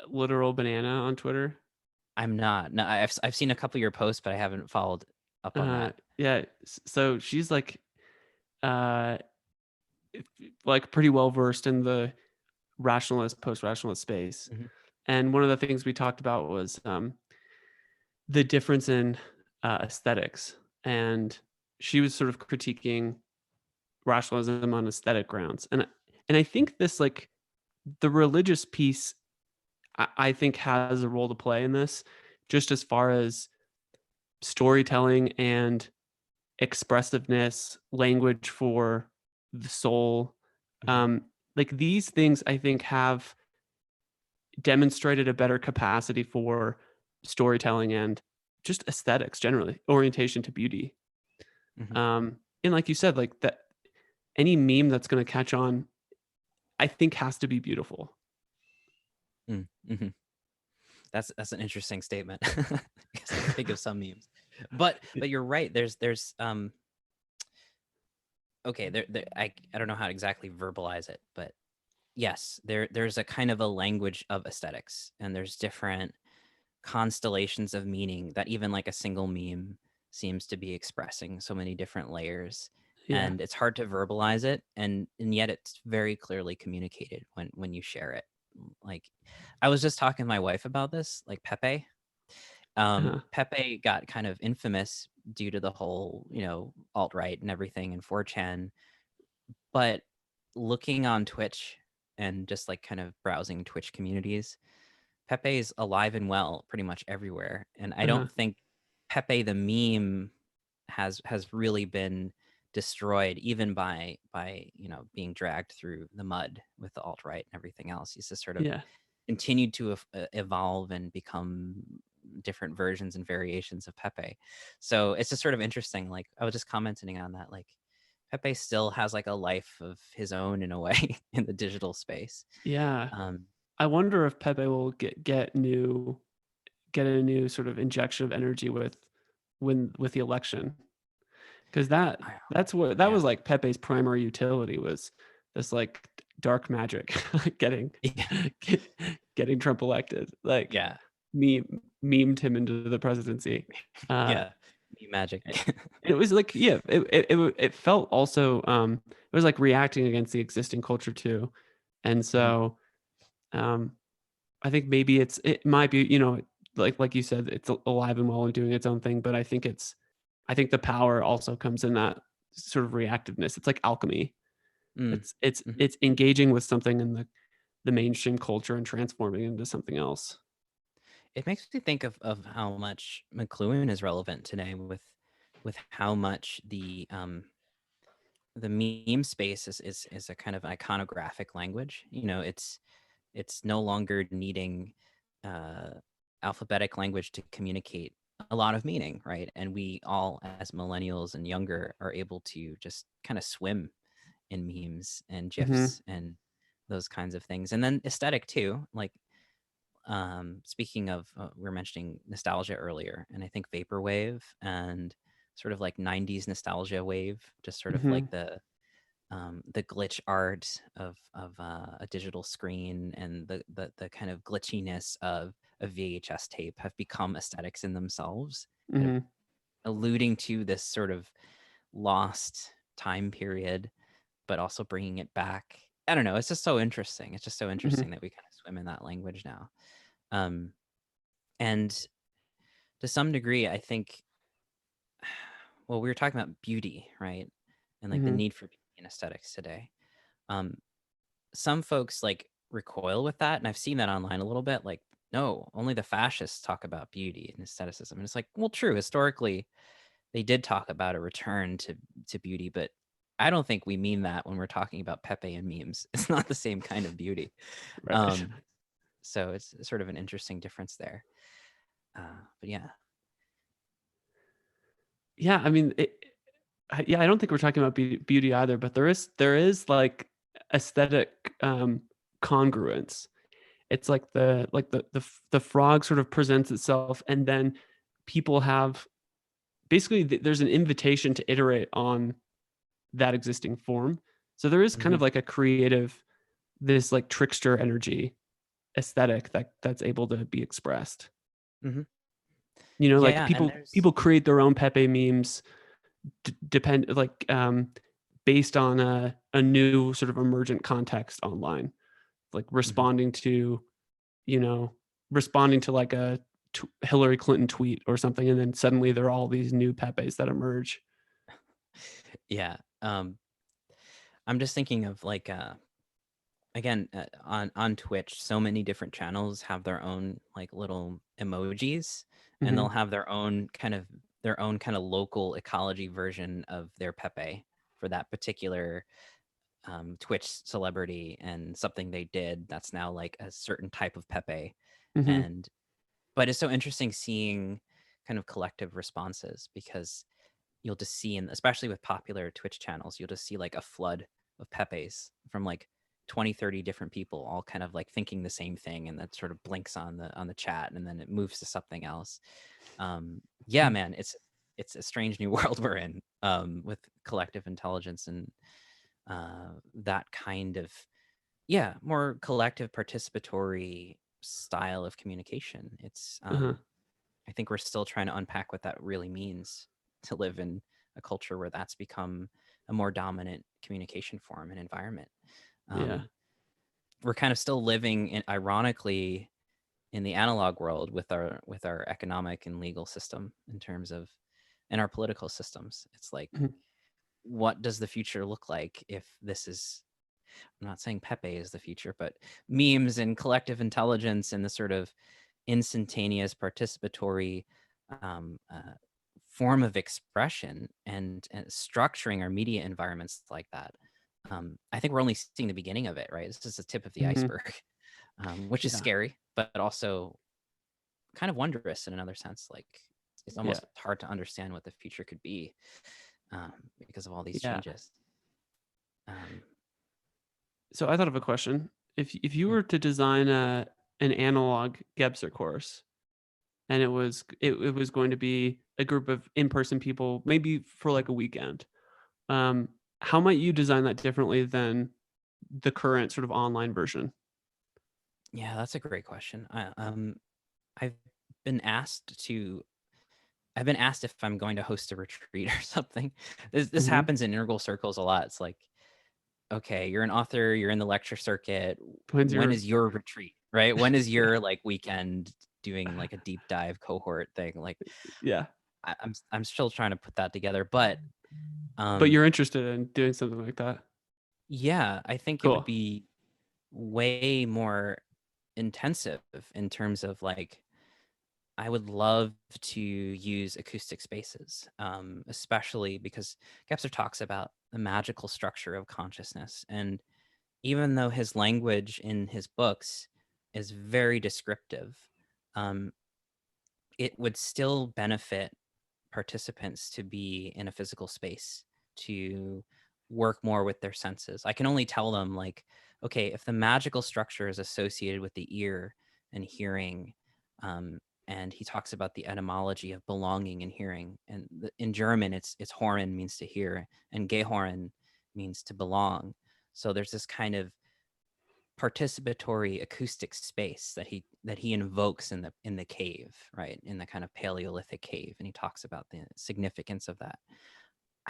Literal Banana on Twitter? I'm not. No, I've seen a couple of your posts, but I haven't followed up on that. Yeah, so she's, uh, if like, pretty well versed in the rationalist, post-rationalist space, Mhm, and one of the things we talked about was, the difference in, aesthetics, and she was sort of critiquing rationalism on aesthetic grounds, and I think this, like the religious piece, I think has a role to play in this, just as far as storytelling and expressiveness, language for the soul. mhm, Um, like these things, I think, have demonstrated a better capacity for storytelling and just aesthetics generally, orientation to beauty. mhm, And like you said, like that, any meme that's going to catch on, I think, has to be beautiful. mhm. That's an interesting statement because I can think of some memes, but you're right. There's okay. There I don't know how to exactly verbalize it, but yes, there's a kind of a language of aesthetics, and there's different constellations of meaning that even like a single meme seems to be expressing so many different layers, Yeah. and it's hard to verbalize it, and yet it's very clearly communicated when you share it. Like, I was just talking to my wife about this, like Pepe. Uh-huh. Pepe got kind of infamous due to the whole, alt-right and everything and 4chan, but looking on Twitch and just like kind of browsing Twitch communities, Pepe is alive and well pretty much everywhere. And I Uh-huh. don't think Pepe the meme has really been destroyed even by being dragged through the mud with the alt-right and everything else. He's just sort of Yeah. continued to evolve and become different versions and variations of Pepe. So it's just sort of interesting. Like, I was just commenting on that, like Pepe still has like a life of his own in a way in the digital space. Yeah. Um, I wonder if Pepe will get a new sort of injection of energy with the election. Because I, that's what that yeah, was like Pepe's primary utility was this like dark magic getting yeah, get, getting Trump elected. Like yeah, memed him into the presidency. Uh yeah. Meme magic. it, it was like yeah, it felt also it was like reacting against the existing culture too. And Mhm. so um I think maybe it might be, like you said, it's alive and well and doing its own thing, but I think the power also comes in that sort of reactiveness. It's like alchemy. Mm. Mhm. It's engaging with something in the mainstream culture and transforming it into something else. It makes me think of how much McLuhan is relevant today with how much the meme space is a kind of iconographic language. It's no longer needing uh, alphabetic language to communicate a lot of meaning, right? And we all, as millennials and younger, are able to just kind of swim in memes and Mhm, gifs and those kinds of things. And then aesthetic too. Like, speaking of, we were mentioning nostalgia earlier, and I think vaporwave and sort of like 90s nostalgia wave, just sort of like mhm, the glitch art of a digital screen and the kind of glitchiness of a VHS tape have become aesthetics in themselves, kind of mhm, alluding to this sort of lost time period, but also bringing it back. I don't know. It's just so interesting. It's just so mhm, interesting that we kind of swim in that language now. Um, and to some degree, I think, well, we were talking about beauty, right? And like the mhm, need for beauty and aesthetics today. Um, some folks like recoil with that, and I've seen that online a little bit. Like, no, only the fascists talk about beauty and aestheticism. And it's like, well, true. Historically, they did talk about a return to beauty, but I don't think we mean that when we're talking about Pepe and memes. It's not the same kind of beauty. right. Um, so it's sort of an interesting difference there. But yeah. Yeah, I mean, yeah, I don't think we're talking about beauty either, but there is like aesthetic congruence. It's like the frog sort of presents itself, and then people have basically there's an invitation to iterate on that existing form. So there is kind Hmm. of like a creative, this like trickster energy aesthetic that's able to be expressed. Hmm. Like Yeah, and there's people create their own Pepe memes depend like based on a new sort of emergent context online, like mhm. you know, responding to like a Hillary Clinton tweet or something, and then suddenly there are all these new Pepes that emerge. Yeah. I'm just thinking of like again, on Twitch, so many different channels have their own like little emojis, and they'll Hmm. have their own kind of local ecology version of their Pepe for that particular Twitch celebrity and something they did that's now like a certain type of Pepe. Hmm. And but it's so interesting seeing kind of collective responses, because you'll just see, and especially with popular Twitch channels, you'll just see like a flood of Pepes from like 20, 30 different people all kind of like thinking the same thing, and that sort of blinks on the chat and then it moves to something else. Yeah, man, it's a strange new world we're in, with collective intelligence and that kind of Yeah, more collective participatory style of communication. It's Uh-huh. I think we're still trying to unpack what that really means to live in a culture where that's become a more dominant communication form and environment. Yeah. Um, we're kind of still living in, ironically, in the analog world with our economic and legal system in terms of and our political systems. It's like, Mhm. what does the future look like if this is, I'm not saying Pepe is the future, but memes and collective intelligence and the sort of instantaneous participatory um, uh, form of expression and structuring our media environments like that. I think we're only seeing the beginning of it, right? This is the tip of the Mhm. iceberg, which is Yeah. scary, but also kind of wondrous in another sense. Like it's Yeah. almost hard to understand what the future could be because of all these Yeah. changes. Um, So I thought of a question. If you yeah. were to design a an analog Gebser course, and it was going to be a group of in-person people, maybe for like a weekend, um, how might you design that differently than the current sort of online version? Yeah, that's a great question. I've been asked to I've been asked if I'm going to host a retreat or something. This Mhm. happens in integral circles a lot. It's like, okay, you're an author, you're in the lecture circuit. When's When your is your retreat? Right? When is yeah. your like weekend doing like a deep dive cohort thing? Like Yeah. I'm still trying to put that together. But But um you're interested in doing something like that. yeah, I think it would Cool. be way more intensive in terms of like I would love to use acoustic spaces, especially because Gebser talks about the magical structure of consciousness. And even though his language in his books is very descriptive, um, it would still benefit participants to be in a physical space to work more with their senses. I can only tell them, like, okay, if the magical structure is associated with the ear and hearing, and he talks about the etymology of belonging and hearing, and in German, it's Hören means to hear, and Gehören means to belong. So there's this kind of participatory acoustic space that he invokes in the cave, right, in the kind of Paleolithic cave, and he talks about the significance of that.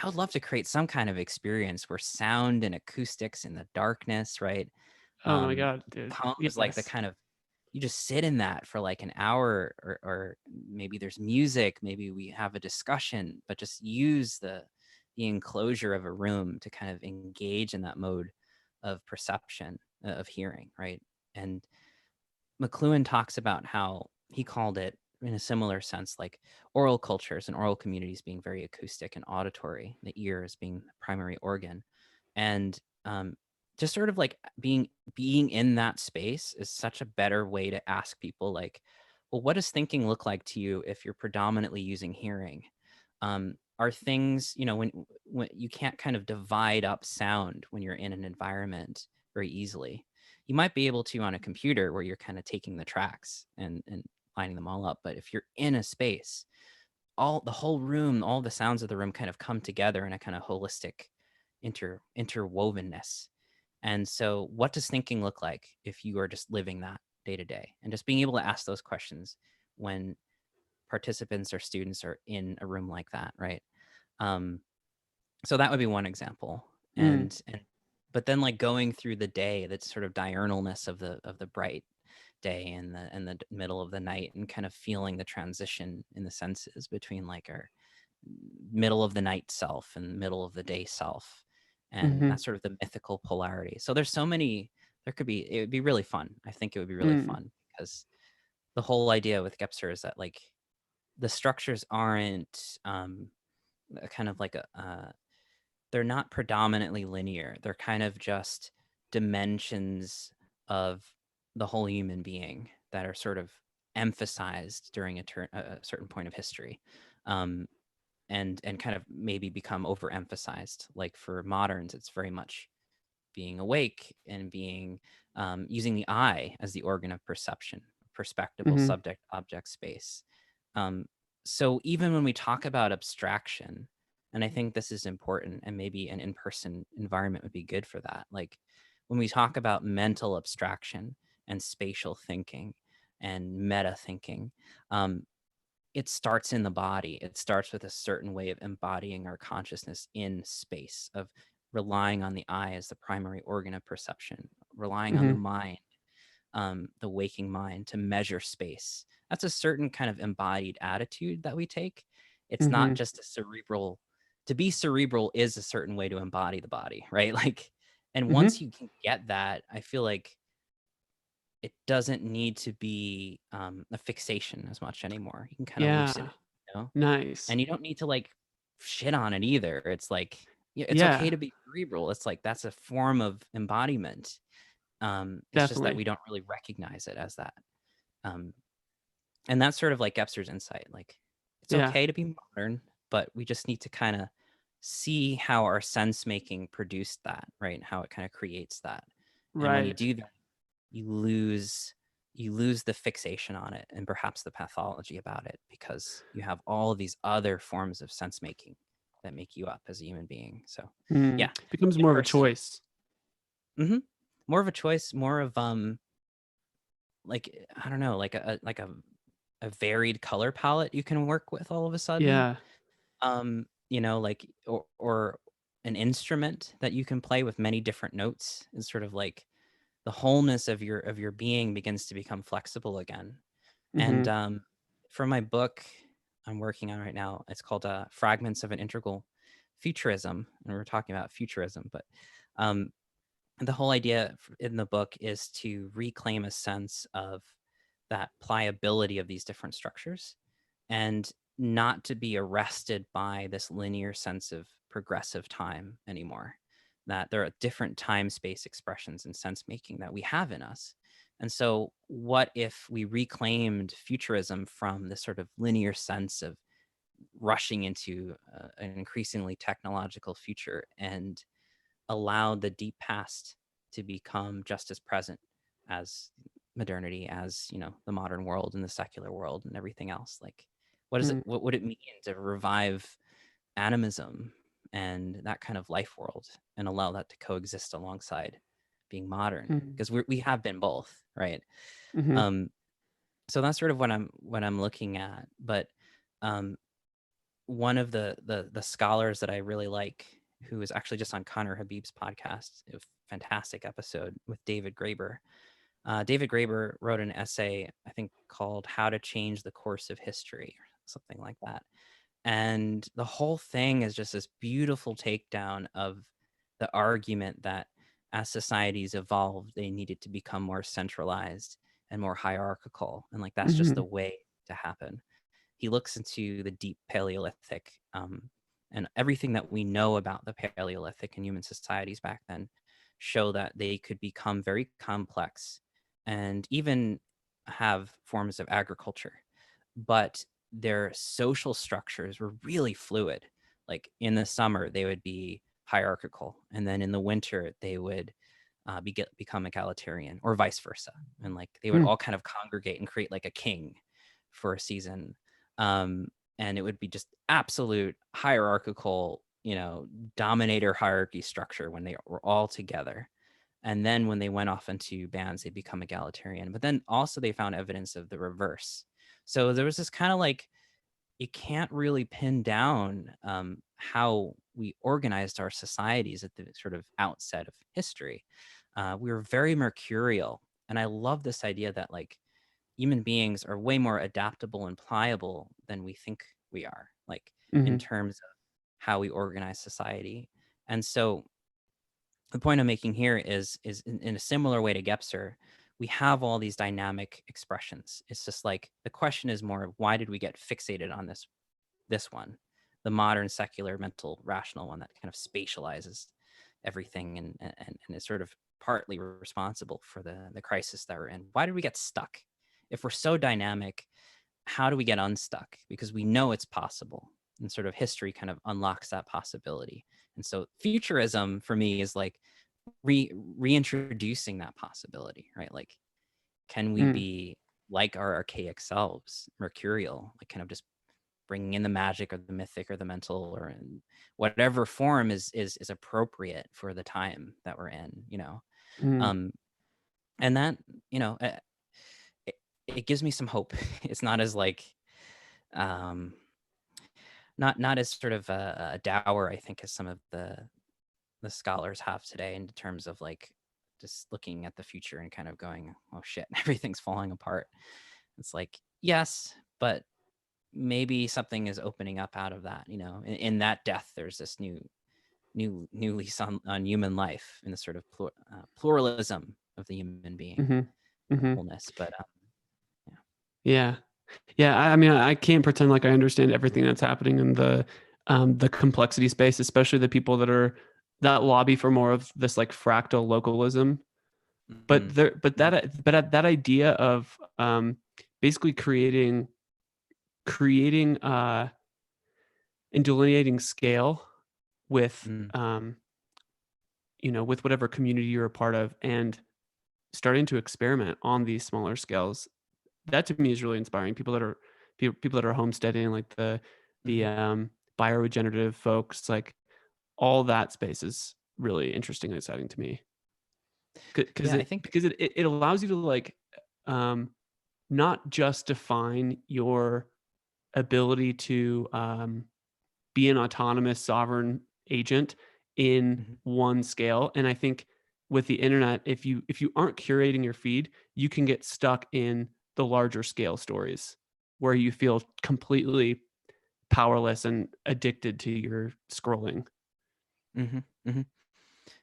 I would love to create some kind of experience where sound and acoustics in the darkness, right, Oh my um, god, dude. becomes like the Yes. kind of, you just sit in that for like an hour, or maybe there's music, maybe we have a discussion, but just use the enclosure of a room to kind of engage in that mode of perception, of hearing, right? And McLuhan talks about how he called it in a similar sense, like oral cultures and oral communities being very acoustic and auditory, the ear as being the primary organ. And just sort of like being in that space is such a better way to ask people like, well, what does thinking look like to you if you're predominantly using hearing? Are things, you know, when you can't kind of divide up sound when you're in an environment very easily. You might be able to on a computer where you're kind of taking the tracks and lining them all up. But if you're in a space, all the whole room, all the sounds of the room kind of come together in a kind of holistic interwovenness. And so what does thinking look like if you are just living that day to day? And just being able to ask those questions when participants or students are in a room like that, right? Um, so that would be one example. Mm. And but then like going through the day, that sort of diurnalness of the bright day and the middle of the night, and kind of feeling the transition in the senses between like our middle of the night self and middle of the day self, and Mhm. that's sort of the mythical polarity. So there's so many, there could be, it would be really fun. I think it would be really Mm. fun because the whole idea with Gepser is that like the structures aren't kind of like a they're not predominantly linear. They're kind of just dimensions of the whole human being that are sort of emphasized during a certain point of history, um, and kind of maybe become overemphasized. Like for moderns, it's very much being awake and being using the eye as the organ of perception, perspectival Mhm. subject object space. Um, so even when we talk about abstraction, and I think this is important, and maybe an in-person environment would be good for that. Like when we talk about mental abstraction and spatial thinking and meta thinking, um, it starts in the body. It starts with a certain way of embodying our consciousness in space, of relying on the eye as the primary organ of perception, relying on the Mhm. mind, the waking mind, to measure space. That's a certain kind of embodied attitude that we take. It's not Mhm. just a cerebral. To be cerebral is a certain way to embody the body, right? Like, and once Mhm. you can get that, I feel like it doesn't need to be a fixation as much anymore. You can kind of loosen Yeah. it, you know? Nice. And you don't need to like shit on it either. It's like, yeah, it's okay Yeah, to be cerebral. It's like that's a form of embodiment. It's just that definitely. we don't really recognize it as that. Um, and that's sort of like Gebster's insight. Like, it's Yeah. okay to be modern, but we just need to kind of see how our sense making produced that, right? And how it kind of creates that. And when you Right. do that, you lose you lose the fixation on it and perhaps the pathology about it, because you have all of these other forms of sense making that make you up as a human being. So yeah, Becomes me more of a personally, choice. hmm more of a choice, more of like I don't know, like a varied color palette you can work with all of a sudden. Yeah. Like, or an instrument that you can play with many different notes. Is sort of like the wholeness of your being begins to become flexible again. And Mhm. for my book I'm working on right now, it's called Fragments of an Integral Futurism, and we're talking about futurism, but um, the whole idea in the book is to reclaim a sense of that pliability of these different structures, and not to be arrested by this linear sense of progressive time anymore. That there are different time space expressions and sense making that we have in us. And so, what if we reclaimed futurism from this sort of linear sense of rushing into an increasingly technological future, and allowed the deep past to become just as present as modernity, as the modern world and the secular world and everything else? Like, Mm. what would it mean to revive animism and that kind of life world, and allow that to coexist alongside being modern, Mm. because we have been both, right? Mhm. um so that's sort of what I'm looking at. But um one of the scholars that I really like, who is actually just on Connor Habib's podcast, a fantastic episode with David Graeber. David Graeber wrote an essay, I think, called "How to Change the Course of History" or something like that. And the whole thing is just this beautiful takedown of the argument that as societies evolved, they needed to become more centralized and more hierarchical. And like that's just the Mhm. way to happen. He looks into the deep Paleolithic, and everything that we know about the Paleolithic and human societies back then show that they could become very complex and even have forms of agriculture, but their social structures were really fluid. Like in the summer, they would be hierarchical, and then in the winter, they would become egalitarian, or vice versa. And like they would Mm. all kind of congregate and create like a king for a season. Um, and it would be just absolute hierarchical, dominator hierarchy structure when they were all together. And then when they went off into bands, they become egalitarian. But then also they found evidence of the reverse. So there was this kind of like, you can't really pin down how we organized our societies at the sort of outset of history. We were very mercurial. And I love this idea that like human beings are way more adaptable and pliable than we think we are, like in Mhm. terms of how we organize society. And so the point I'm making here is in a similar way to Gebser, we have all these dynamic expressions. It's just like the question is more of why did we get fixated on this one, the modern secular mental rational one that kind of spatializes everything, and is sort of partly responsible for the crisis that we're in. Why did we get stuck? If we're so dynamic, how do we get unstuck? Because we know it's possible. And sort of history kind of unlocks that possibility. And so futurism for me is like reintroducing that possibility, right? Like, can we Mm. be like our archaic selves, mercurial, like kind of just bringing in the magic or the mythic or the mental, or in whatever form is appropriate for the time that we're in, Mhm. um, and that, you know, it, it gives me some hope. It's not as like um, not as sort of a dour, I think, as some of the scholars have today in terms of like just looking at the future and kind of going, oh shit, everything's falling apart. It's like, yes, but maybe something is opening up out of that, you know. In that death, there's this new lease on human life and the sort of pluralism of the human being Mhm. and the Mhm. wholeness. But yeah. Yeah. Yeah, I mean, I can't pretend like I understand everything that's happening in the complexity space, especially the people that lobby for more of this, like, fractal localism. Hmm. But Hmm. that idea of, basically creating, and delineating scale with, Hmm. with whatever community you're a part of, and starting to experiment on these smaller scales, that to me is really inspiring. People that are homesteading, like the Hmm. bioregenerative folks, like all that space is really interesting and exciting to me because Yeah, I it think. because it allows you to like um, not just define your ability to be an autonomous sovereign agent in Mhm. one scale. And I think with the internet, if you aren't curating your feed, you can get stuck in the larger scale stories where you feel completely powerless and addicted to your scrolling. Mhm, mhm.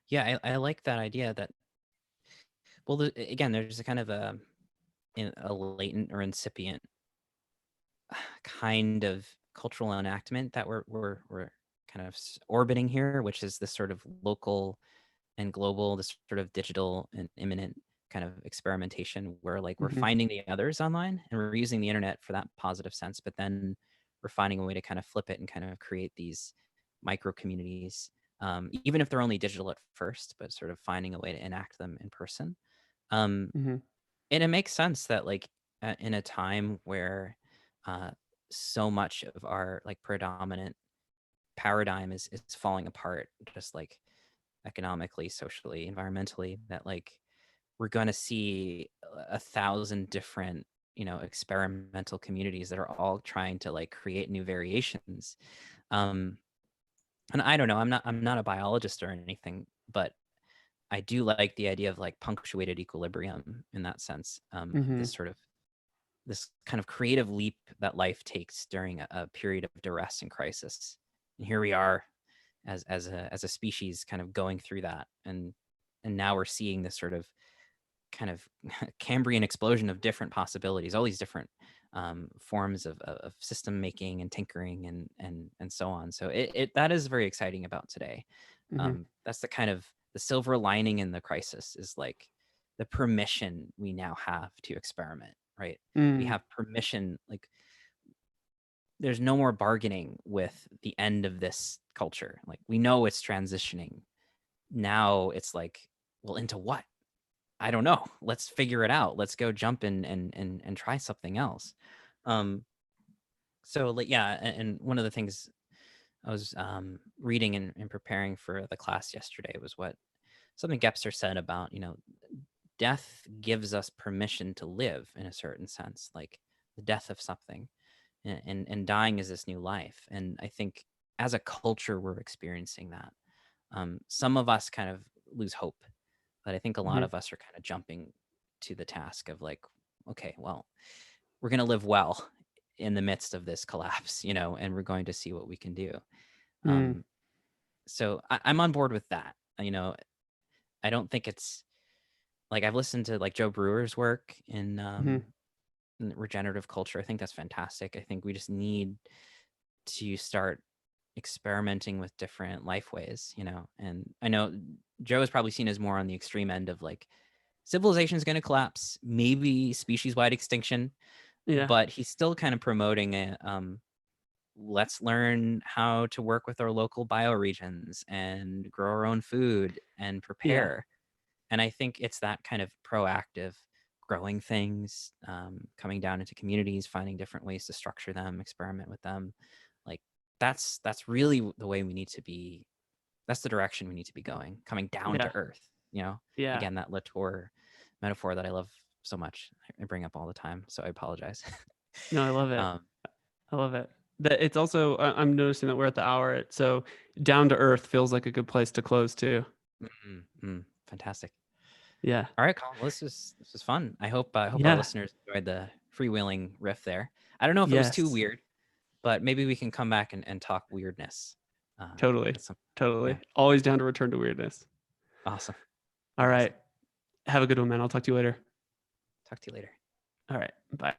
Yeah, I like that idea that, well, again, there's a kind of a latent or incipient kind of cultural enactment that we're kind of orbiting here, which is this sort of local and global, this sort of digital and imminent kind of experimentation where like we're Mhm, finding the others online and we're using the internet for that positive sense, but then we're finding a way to kind of flip it and kind of create these micro communities, even if they're only digital at first, but sort of finding a way to enact them in person. Um, mhm, and it makes sense that like in a time where uh, so much of our like predominant paradigm is falling apart, just like economically, socially, environmentally, that like we're going to see a thousand different, you know, experimental communities that are all trying to like create new variations. um and I don't know, I'm not a biologist or anything, but I do like the idea of like punctuated equilibrium in that sense, mhm, this sort of this kind of creative leap that life takes during a period of duress and crisis. And here we are as a species kind of going through that, and now we're seeing this sort of kind of Cambrian explosion of different possibilities, all these different forms of system making and tinkering and so on. So it that is very exciting about today. mhm, That's the kind of the silver lining in the crisis is like the permission we now have to experiment, right? We mm, have permission, like there's no more bargaining with the end of this culture. Like we know it's transitioning. Now it's like, well, into what? I don't know. Let's figure it out. Let's go jump in and try something else. Um, so like yeah, and one of the things I was reading and preparing for the class yesterday was what something Gepser said about, you know, death gives us permission to live in a certain sense, like the death of something, and dying is this new life. And I think as a culture we're experiencing that. Some of us kind of lose hope, but I think a lot mhm, of us are kind of jumping to the task of like, okay, well, we're going to live well in the midst of this collapse, you know, and we're going to see what we can do. mm, Um, so I'm on board with that. You know, I don't think it's like I've listened to like Joe Brewer's work mhm, in regenerative culture. I think that's fantastic. I think we just need to start experimenting with different life ways, you know. And I know Joe is probably seen as more on the extreme end of like civilization is going to collapse, maybe species wide extinction, yeah, but he's still kind of promoting it. Let's learn how to work with our local bioregions and grow our own food and yeah, prepare. And I think it's that kind of proactive growing things, coming down into communities, finding different ways to structure them, experiment with them. Like that's really the way we need to be. That's the direction we need to be going, coming down yeah. to earth. You know, Yeah. again, that Latour metaphor that I love so much. I bring up all the time, so I apologize. No, I love it. um, I love it. That it's also I'm noticing that we're at the hour, so down to earth feels like a good place to close too. fantastic. Yeah. All right, Colin. Well, this was fun. I hope our Yeah. listeners enjoyed the freewheeling riff there. I don't know if it was too Yes. weird, but maybe we can come back and talk weirdness. Totally. At some Totally. Yeah, Always down to return to weirdness. awesome, All awesome. right. Have a good one, man. I'll talk to you later. Talk to you later. All right. Bye.